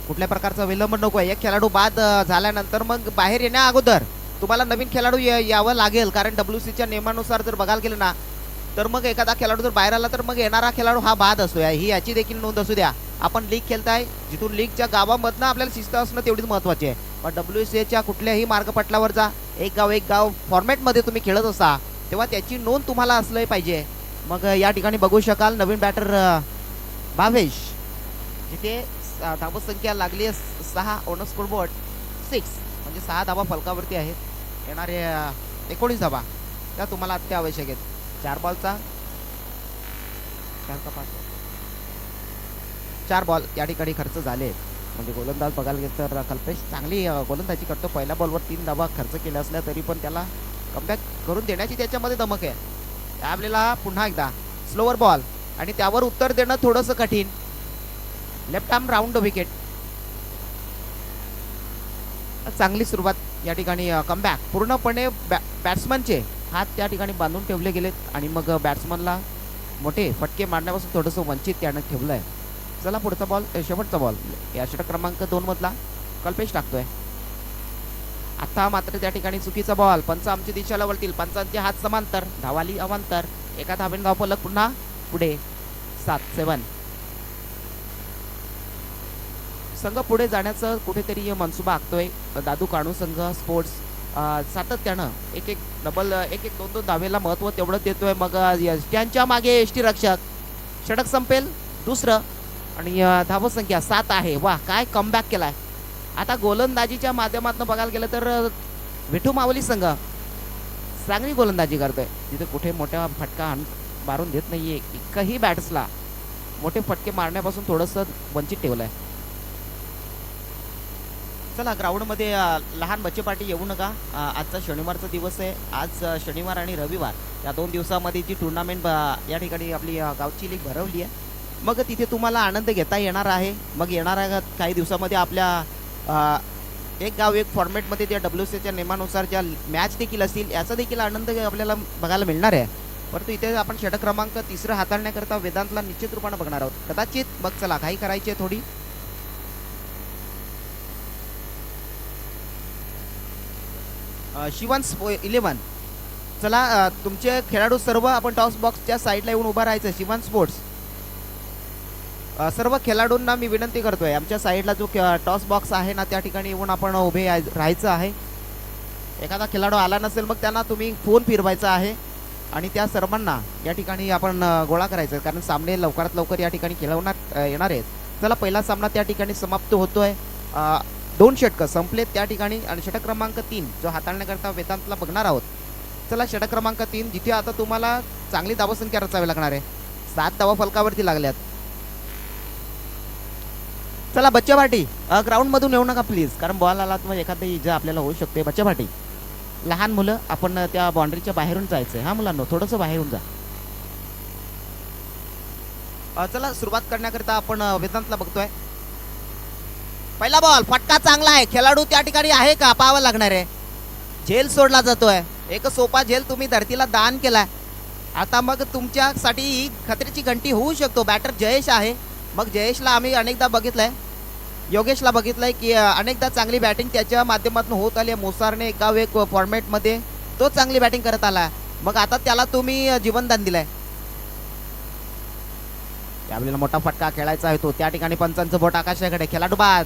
कुठल्या प्रकारचा विलंब नको आहे. एक खेळाडू बाद झाल्यानंतर मग बाहेर येण्या अगोदर तुम्हाला नवीन खेळाडू यावं लागेल. कारण WCच्या नियमानुसार जर बघायला गेलं ना तर मग एखादा खेळाडू जर बाहेर आला तर मग येणारा खेळाडू हा बाद असतो. ही याची देखील नोंद असू द्या. आपण लीग खेळताय जिथून लीगच्या गावामधनं आपल्याला शिस्त असणं तेवढीच महत्त्वाची आहे. पण WCच्या कुठल्याही मार्गपटलावर जा, एक गाव फॉर्मॅटमध्ये तुम्ही खेळत असा तेव्हा त्याची नोंद तुम्हाला असलं पाहिजे. मग या ठिकाणी बघू शकाल नवीन बॅटर भावेश. जिथे धावा संख्या लागली आहे 6 ऑन स्कोर बोर्ड 6 म्हणजे 6 धावा फलकावरती आहेत. येणारे 19 धावा त्या तुम्हाला अत्यावश्यक आहेत. 4 बॉलचा 4 बॉल या ठिकाणी खर्च झाले. म्हणजे गोलंदाज बघायला गेलं तर कल्पेश चांगली गोलंदाजी करतो. पहिल्या बॉलवर 3 धावा खर्च केल्या असल्या तरी पण त्याला कमबॅक करून देण्याची त्याच्यामध्ये धमक आहे. त्यावेळेला पुन्हा एकदा स्लोवर बॉल आणि त्यावर उत्तर देणं थोडंसं कठीण. Left arm round wicket. चांगली सुरुवात या ठिकाणी. कमबॅक पूर्णपणे बॅट्समनचे हात त्या ठिकाणी बांधून ठेवले गेलेत आणि मग बॅट्समनला मोठे फटके मारण्यापासून थोडंसं वंचित त्यानं ठेवलं आहे. चला पुढचा बॉल, शेवटचा बॉल या षटक क्रमांक 2 मधला कल्पेश टाकतोय. आता मात्र त्या ठिकाणी चुकीचा बॉल. पंच आमची दिशेला वळतील. पंचांचे हात समांतर, धावाली अवांतर. एका धावेन धाव फलक पुन्हा पुढे 7-7. संघ पुढे जाण्याचं कुठेतरी मनसुबा आखतोय दादू काणू संघ स्पोर्ट्स. सातत्यानं एक 2 धावेला महत्व तेवढं देतोय. मग त्यांच्या मागे एसटी रक्षक. षटक संपेल दुसरं आणि धावसंख्या 7 आहे. वा काय कमबॅक केलाय. आता गोलंदाजीच्या माध्यमातून बघायला गेलं तर विठू मावली संघ चांगली गोलंदाजी करतोय. तिथे कुठे मोठ्या फटका मारून देत नाहीये. एकही बॅट्सला मोठे फटके मारण्यापासून थोडंसं वंचित ठेवलंय. चला ग्राउंडमध्ये लहान बच्चे पार्टी येऊ नका. आजचा शनिवारचा दिवस आहे. आज शनिवार आणि रविवार या 2 दिवसामध्ये जी टुर्नामेंट या ठिकाणी आपली गावची लीग भरवली आहे मग तिथे तुम्हाला आनंद घेता येणार आहे. मग येणाऱ्या काही दिवसामध्ये आपल्या एक गाव एक फॉर्मॅटमध्ये त्या WCच्या नियमानुसार ज्या मॅच देखील असतील याचा देखील आनंद आपल्याला बघायला मिळणार आहे. परंतु इथे आपण षटक क्रमांक 3 हाताळण्याकरता वेदांतला निश्चित रूपाने बघणार आहोत कदाचित. मग चला घाई करायची आहे थोडी. शिवन्स 11 चला तुमचे खेळाडू सर्व आपण टॉस बॉक्सच्या साईडला येऊन उभा राहायचं. शिवान स्पोर्ट्स सर्व खेळाडूंना मी विनंती करतोय, आमच्या साईडला जो टॉस बॉक्स आहे ना त्या ठिकाणी येऊन आपण उभे राहायचं आहे. एखादा खेळाडू आला नसेल मग त्यांना तुम्ही फोन फिरवायचा आहे आणि त्या सर्वांना या ठिकाणी आपण गोळा करायचं, कारण सामने लवकरात लवकर या ठिकाणी खेळवण्यात येणार आहेत. चला पहिला सामना त्या ठिकाणी समाप्त होतोय. 2 षटकं संपलेत त्या ठिकाणी आणि षटक क्रमांक 3 जो हाताळण्याकरता वेदांतला बघणार आहोत. चला षटक क्रमांक 3 जिथे आता तुम्हाला चांगली धावसंख्या रचावी लागणार आहे. 7 धावा फलकावरती लागल्यात. चला बच्चा भाटी ग्राउंड मधून येऊ नका प्लीज, कारण बॉल आला तर एखादी इजा आपल्याला होऊ शकते. बच्चा भाटी लहान मुलं आपण त्या बाउंड्रीच्या बाहेरून जायचंय. हा मुलांनो थोडंसं बाहेरून जा. चला सुरुवात करण्याकरता आपण वेदांतला बघतोय. पहिला बॉल फटका चांगला आहे. खेळाडू त्या ठिकाणी आहे का पाहावं लागणार आहे. झेल सोडला जातोय. एक सोपा झेल तुम्ही धरतीला दान केलाय. आता मग तुमच्यासाठी ही खतरेची घंटी होऊ शकतो. बॅटर जयेश आहे. मग जयेशला आम्ही अनेकदा बघितलंय, योगेशला बघितलंय की अनेकदा चांगली बॅटिंग त्याच्या माध्यमातून होत आली आहे. मोसारने एका एक फॉर्मॅटमध्ये तो चांगली बॅटिंग करत आला. मग आता त्याला तुम्ही जीवनदान दिलंय. त्यावेळेला मोठा फटका खेळायचा आहे तो. त्या ठिकाणी पंचांचं बोट आकाशाकडे. खेळाडू बाद.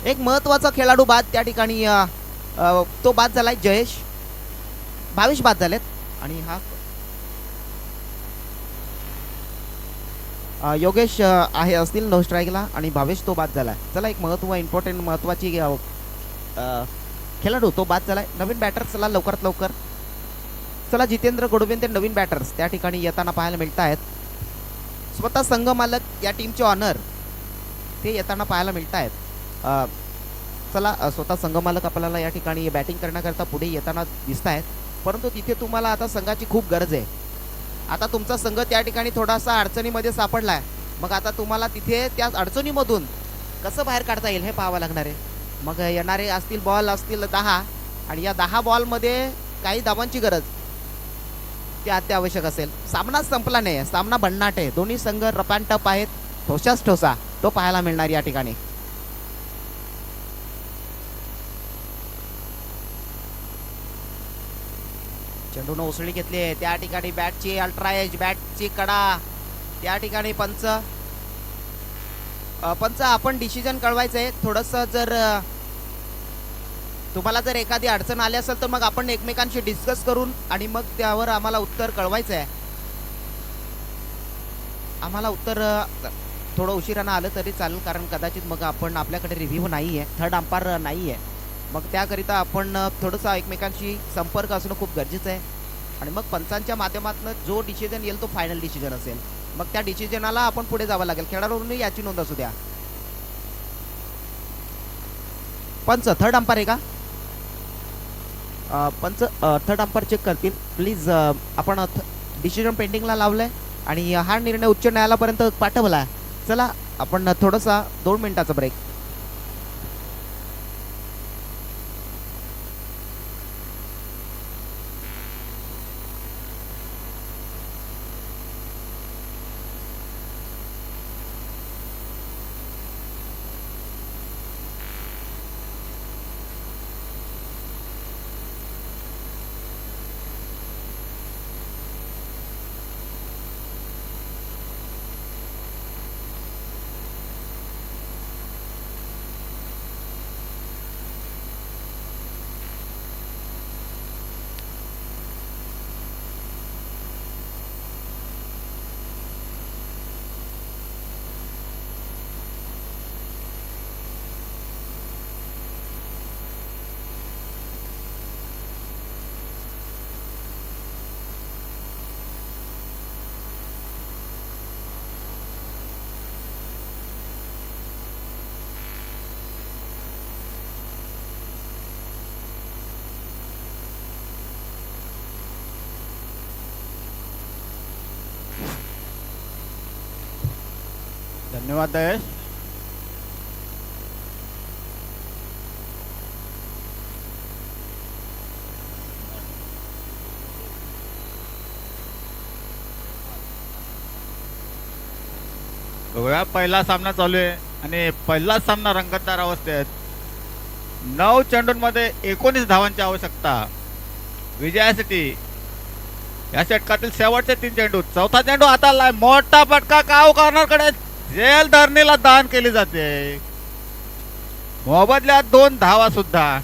एक महत्वाचा खेळाडू बाद त्या ठिकाणी तो बाद झालाय. जयेश 22 बाद झालेत आणि हा योगेश आहे असतील नो स्ट्राईकला आणि भावेश तो बाद झालाय. चला एक महत्वाची खेळाडू तो बाद झालाय. नवीन बॅटर्स चला लवकरात लवकर. चला जितेंद्र गोडवे ते नवीन बॅटर्स त्या ठिकाणी येताना पाहायला मिळत आहेत. स्वतः संघ मालक या टीमचे ऑनर ते येताना पाहायला मिळत आहेत. चला स्वतः संघ मालक आपल्याला या ठिकाणी बॅटिंग करण्याकरता पुढे येताना दिसत आहेत, परंतु तिथे तुम्हाला आता संघाची खूप गरज आहे. आता तुमचा संघ त्या ठिकाणी थोडासा अडचणीमध्ये सापडलाय. मग आता तुम्हाला तिथे त्या अडचणीमधून कसं बाहेर काढता येईल हे पाहावं लागणार आहे. मग येणारे असतील बॉल असतील 10 आणि या 10 बॉलमध्ये काही धावांची गरज ते अत्यावश्यक असेल. सामना संपला नाही, सामना भन्नाट आहे. दोन्ही संघ रपानटप आहेत. ठोसाच ठोसा तो पाहायला मिळणार या ठिकाणी. चेंडून उसळी घेतली आहे त्या ठिकाणी. बॅटची अल्ट्रा एज, बॅटची कडा त्या ठिकाणी. पंच आपण डिसिजन कळवायचं आहे थोडंसं. जर तुम्हाला जर एखादी अडचण आली असेल तर मग आपण एकमेकांशी डिस्कस करून आणि मग त्यावर आम्हाला उत्तर कळवायचं आहे. आम्हाला उत्तर थोडं उशिरानं आलं तरी चालेल, कारण कदाचित मग आपण आपल्याकडे रिव्ह्यू नाही आहे, थर्ड अंपायर नाही आहे. मग त्याकरिता आपण थोडंसं एकमेकांशी संपर्क असणं खूप गरजेचं आहे. आणि मग पंचांच्या माध्यमातून जो डिसिजन येईल तो फायनल डिसिजन असेल. मग त्या डिसिजनाला आपण पुढे जावं लागेल. खेळाडूंनी याची नोंद असू द्या. पंच थर्ड अंपायर आहे का? पंच थर्ड अंपायर चेक करतील प्लीज. आपण डिसिजन पेंडिंगला लावलंय आणि हा निर्णय उच्च न्यायालयापर्यंत पाठवला. चला आपण थोडासा 2 मिनिटाचा ब्रेक. धन्यवाद दयेश. बघूया पहिला सामना चालू आहे आणि पहिला सामना रंगतदार अवस्थेत. 9 चेंडूंमध्ये 19 धावांची आवश्यकता. विजयासाठी या षटकातील शेवटचे 3 चेंडू. चौथा चेंडू हाताला मोठा फटका काव कॉर्नर कडे झेल धरणीला दान केली जाते. मोबदल्यात 2 धावा सुद्धा.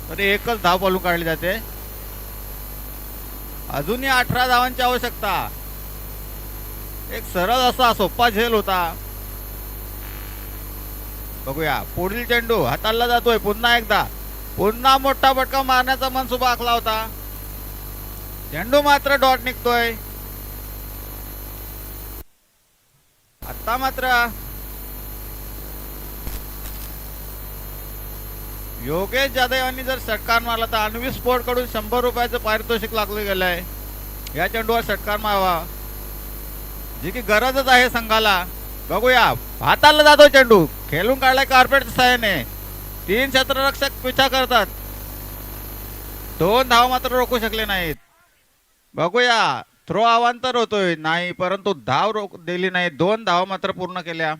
तरी एकच धाव बोलून काढली जाते. अजूनही 18 धावांची आवश्यकता. एक सरळ असा सोपा झेल होता. बघूया पुढील चेंडू हाताला जातोय पुन्हा एकदा. पुन्हा मोठा फटका मारण्याचा मनसुबा आखला होता. चेंडू मात्र डॉट निघतोय. आता मात्र योगेश जाधव यांनी जर षटकार मारला तर अन्वी स्पोर्ट कडून 100 रुपयाचं पारितोषिक लागलं गेलंय. या चेंडूवर षटकार मारावा जी की गरजच आहे संघाला. बघूया हाताला जातो चेंडू. खेळून काढलाय कार्पेटच्या साहाय्याने. 3 क्षेत्ररक्षक पिछा करतात. 2 धाव मात्र रोखू शकले नाहीत. बघूया थ्रो अवांतर होतोय नाही परंतु धाव दिली नाही. 2 धाव मात्र पूर्ण केल्या.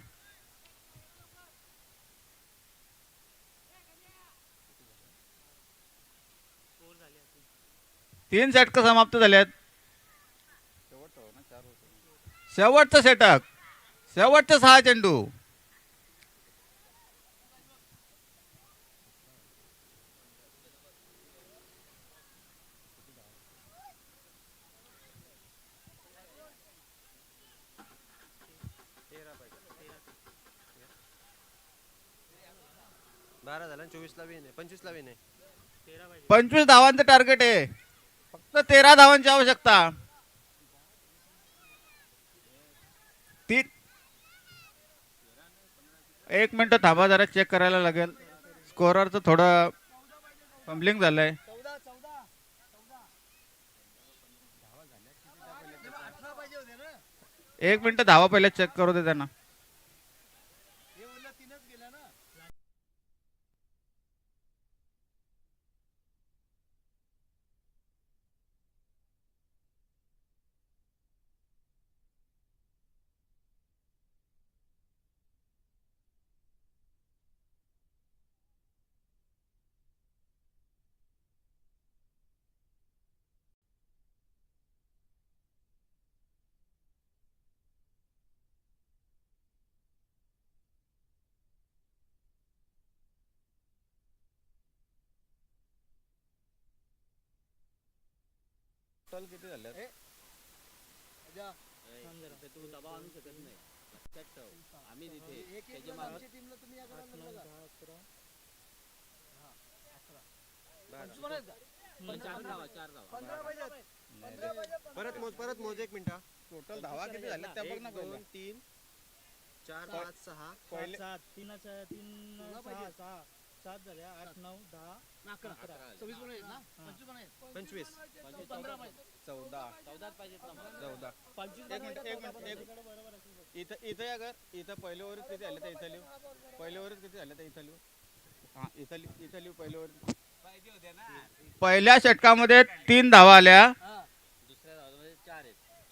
3 षटक समाप्त झालेत. शेवटचं षटक. शेवटचे 6 चेंडू. बारा झाला 24 ला बी नाही 25 ला बी नाही. 25 धावांचं टार्गेट आहे. फक्त 13 धावांची आवश्यकता. 1 मिनिट थांबा जरा चेक करायला लागेल. स्कोररचं थोडं फंबलिंग झालंय. 1 मिनिट धावा पहिले चेक करू दे त्यांना. किती झाले परत मोज 1 मिनिट. टोटल धावा किती झाल्या त्या बघ ना. 2 3 4 5 6 7 3 6 7 झाल्या 8 9 10 11 25 14 एक मिनिट. इथं अगर इथं पहिल्या ओव्हर किती झाले तर इथं लिहू. पहिल्या ओव्हर किती झाले तर इथं लिहू. हा इथं लिहू पहिल्या ओव्हर. पहिल्या षटकामध्ये 3 धावा आल्या.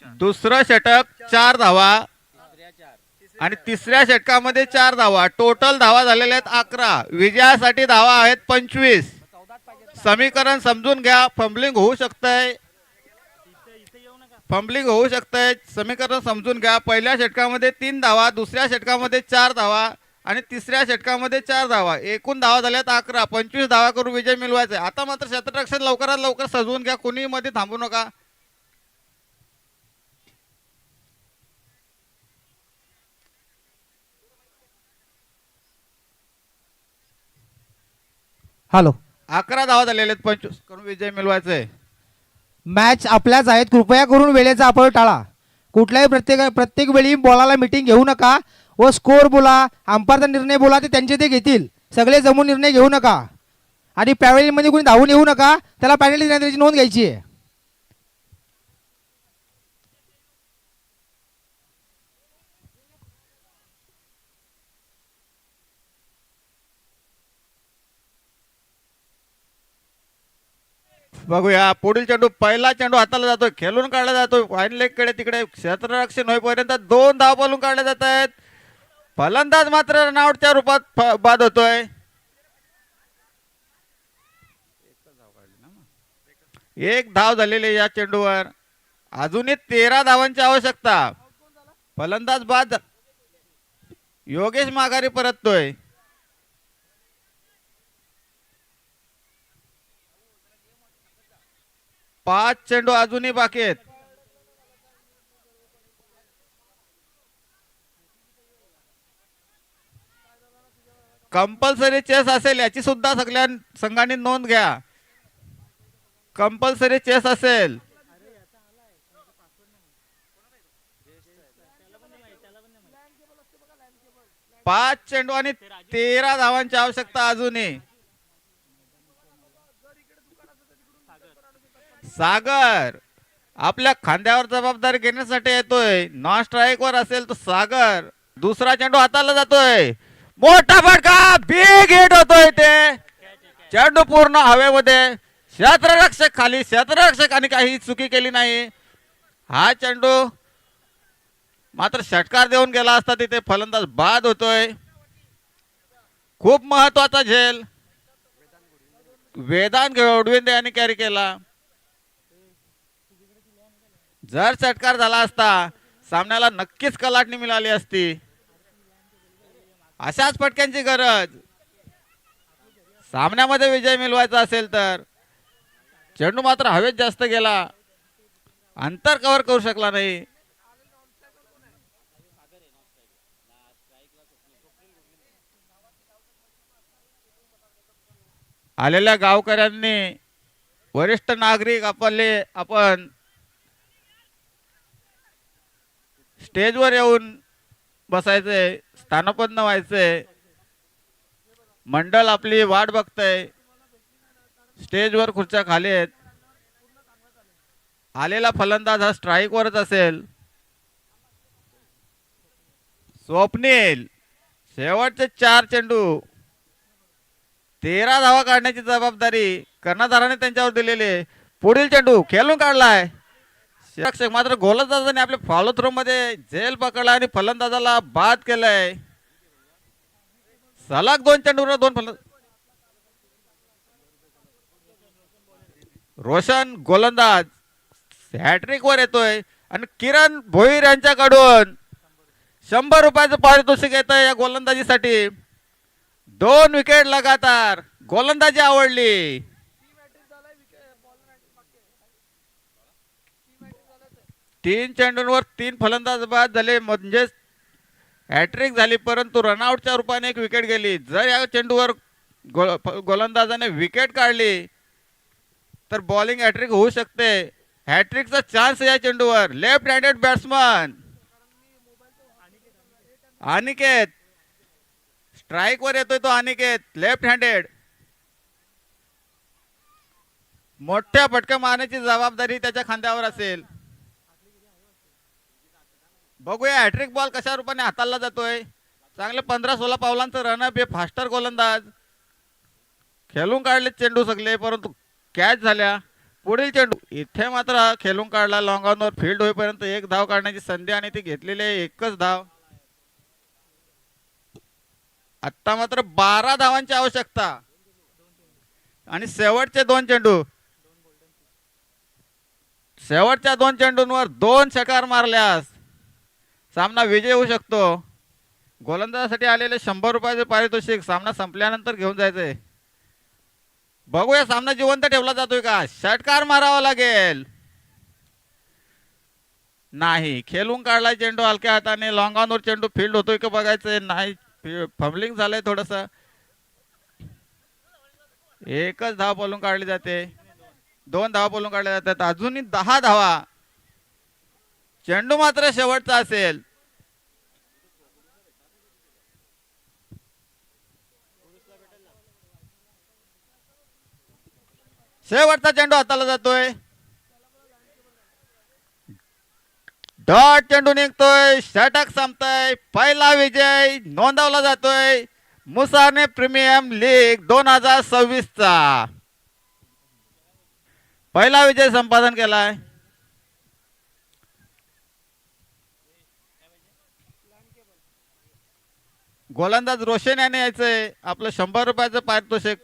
दुसरं षटक 4 धावा आणि तिसऱ्या षटकामध्ये 4 धावा. टोटल धावा झालेल्या आहेत 11. विजयासाठी धावा आहेत 25. समीकरण समजून घ्या. फंबलिंग होऊ शकतंय. समीकरण समजून घ्या. पहिल्या षटकामध्ये 3 धावा, दुसऱ्या षटकामध्ये 4 धावा आणि तिसऱ्या षटकामध्ये 4 धावा. एकूण धावा झाल्यात 11. 25 धावा करून विजय मिळवायचा. आता मात्र क्षेत्ररक्षण लवकरात लवकर सजवून घ्या. कोणी मध्ये थांबू नका. हॅलो 11 धावा झालेले आहेत. 25 करून विजय मिळवायचा आहे. मॅच आपल्याच आहेत. कृपया करून वेळेचा अपव्यय टाळा. कुठल्याही प्रत्येक वेळी बॉलाला मीटिंग घेऊ नका व स्कोर बोला अंपायरचा निर्णय बोला ते त्यांचे ते घेतील. सगळे जमून निर्णय घेऊ नका. आणि पॅवेलियनमध्ये कोणी धावून येऊ नका. त्याला पॅनल्टी देण्याची नोंद घ्यायची आहे. बघूया पुढील चेंडू. पहिला चेंडू हाताला जातोय. खेळून काढला जातोय फाईन लेग कडे. तिकडे क्षेत्ररक्षण होईपर्यंत 2 धाव बोलून काढले जात आहेत. फलंदाज मात्र रनआउटच्या रूपात बाद होतोय. एक धाव झालेली या चेंडूवर. अजूनही 13 धावांची आवश्यकता. फलंदाज बाद. योगेश माघारी परततोय. पाच चेंडू अजूनही बाकी आहेत. कंपल्सरी चेस असेल याची सुद्धा सगळ्या संघांनी नोंद घ्या. कंपल्सरी चेस असेल. 5 चेंडू आणि 13 धावांची आवश्यकता अजूनही. सागर आपल्या खांद्यावर जबाबदारी घेण्यासाठी येतोय. नॉन स्ट्राईक वर असेल तर सागर. दुसरा चेंडू हाताला जातोय. मोठा फटका. बिग हिट होतोय. ते चेंडू पूर्ण हवेमध्ये. क्षेत्ररक्षक खाली. क्षेत्ररक्षकाने काही चुकी केली नाही. हा चेंडू मात्र षटकार देऊन गेला असता. तिथे फलंदाज बाद होतोय. खूप महत्वाचा झेल वेदांत घोडविंदे यांनी कॅरी केला. जर षटकार झाला असता सामन्याला नक्कीच कलाटणी मिळाली असती. अशाच फटक्यांची गरज सामन्यामध्ये विजय मिळवायचा असेल तर. चेंडू मात्र हवेत जास्त गेला. अंतर कव्हर करू शकला नाही. आलेल्या गावकऱ्यांनी वरिष्ठ नागरिक आपण स्टेजवर येऊन बसायचंय. स्थानपन्न व्हायचंय. मंडळ आपली वाट बघतय. स्टेजवर खुर्च्या खाली आहेत. आलेला फलंदाज हा स्ट्राईक वरच असेल. स्वप्नील शेवटचे 4 चेंडू 13 धावा काढण्याची जबाबदारी कर्णधाराने त्यांच्यावर दिलेली. पुढील चेंडू खेळून काढलाय. रक्षक मात्र गोलंदाजाने आपल्या फॉलो थ्रो मध्ये झेल पकडला आणि फलंदाजाला बाद केलंय. सलग 2 चेंडूवर 2 फलंदाज. रोशन गोलंदाज हॅट्रिक वर येतोय आणि किरण भोईर यांच्याकडून 100 रुपयाचं पारितोषिक येतंय या गोलंदाजीसाठी. 2 विकेट लगातार. गोलंदाजी आवडली. 3 चेंडूंवर 3 फलंदाज बाद झाले म्हणजेच हॅट्रिक झाली. परंतु रनआउटच्या रूपाने 1 विकेट गेली. जर या चेंडूवर गोलंदाजाने विकेट काढली तर बॉलिंग हॅट्रिक होऊ शकते. हॅट्रिकचा चान्स या चेंडूवर. Left handed batsman Aniket strike वर येतोय. तो अनिकेत लेफ्ट हँडेड. मोठ्या फटका मारण्याची जबाबदारी त्याच्या खांद्यावर असेल. बघूया हॅट्रिक बॉल कशा रूपाने हाताळला जातोय. चांगले 15-16 पावलांचं रनअप. हे फास्टर गोलंदाज खेळून काढले चेंडू सगळे परंतु कॅच झाल्या. पुढील चेंडू इथे मात्र खेळून काढला. लॉंग ऑन वर फील्ड होईपर्यंत 1 धाव काढण्याची संधी आणि ती घेतलेली आहे. 1च धाव. आता मात्र 12 धावांची आवश्यकता आणि शेवटचे 2 चेंडू. शेवटच्या 2 चेंडूंवर 2 षटकार मारल्यास सामना विजय होऊ शकतो. गोलंदाजासाठी आलेले 100 रुपयाचे पारितोषिक सामना संपल्यानंतर घेऊन जायचंय. बघूया सामना जिवंत ठेवला जातोय का. षटकार मारावा लागेल. नाही. खेळून काढलाय चेंडू हलक्या हाताने. लॉंग ऑन वर चेंडू फील्ड होतोय का बघायचंय. नाही. फंबलिंग झालंय थोडस. 1च धाव बोलून काढली जाते. 2 धावा बोलून काढल्या जातात. अजूनही 10 धावा. चेंडू मात्र शेवटचा असेल. शेवटचा चेंडू हाताला जातोय. डॉट चेंडू निघतोय. षटक संपतोय. पहिला विजय नोंदवला जातोय मुसाने प्रीमियम लीग 2026 चा. पहिला विजय संपादन केलाय. गोलंदाज रोशन याने यायचंय. आपलं 100 रुपयाचं पारितोषिक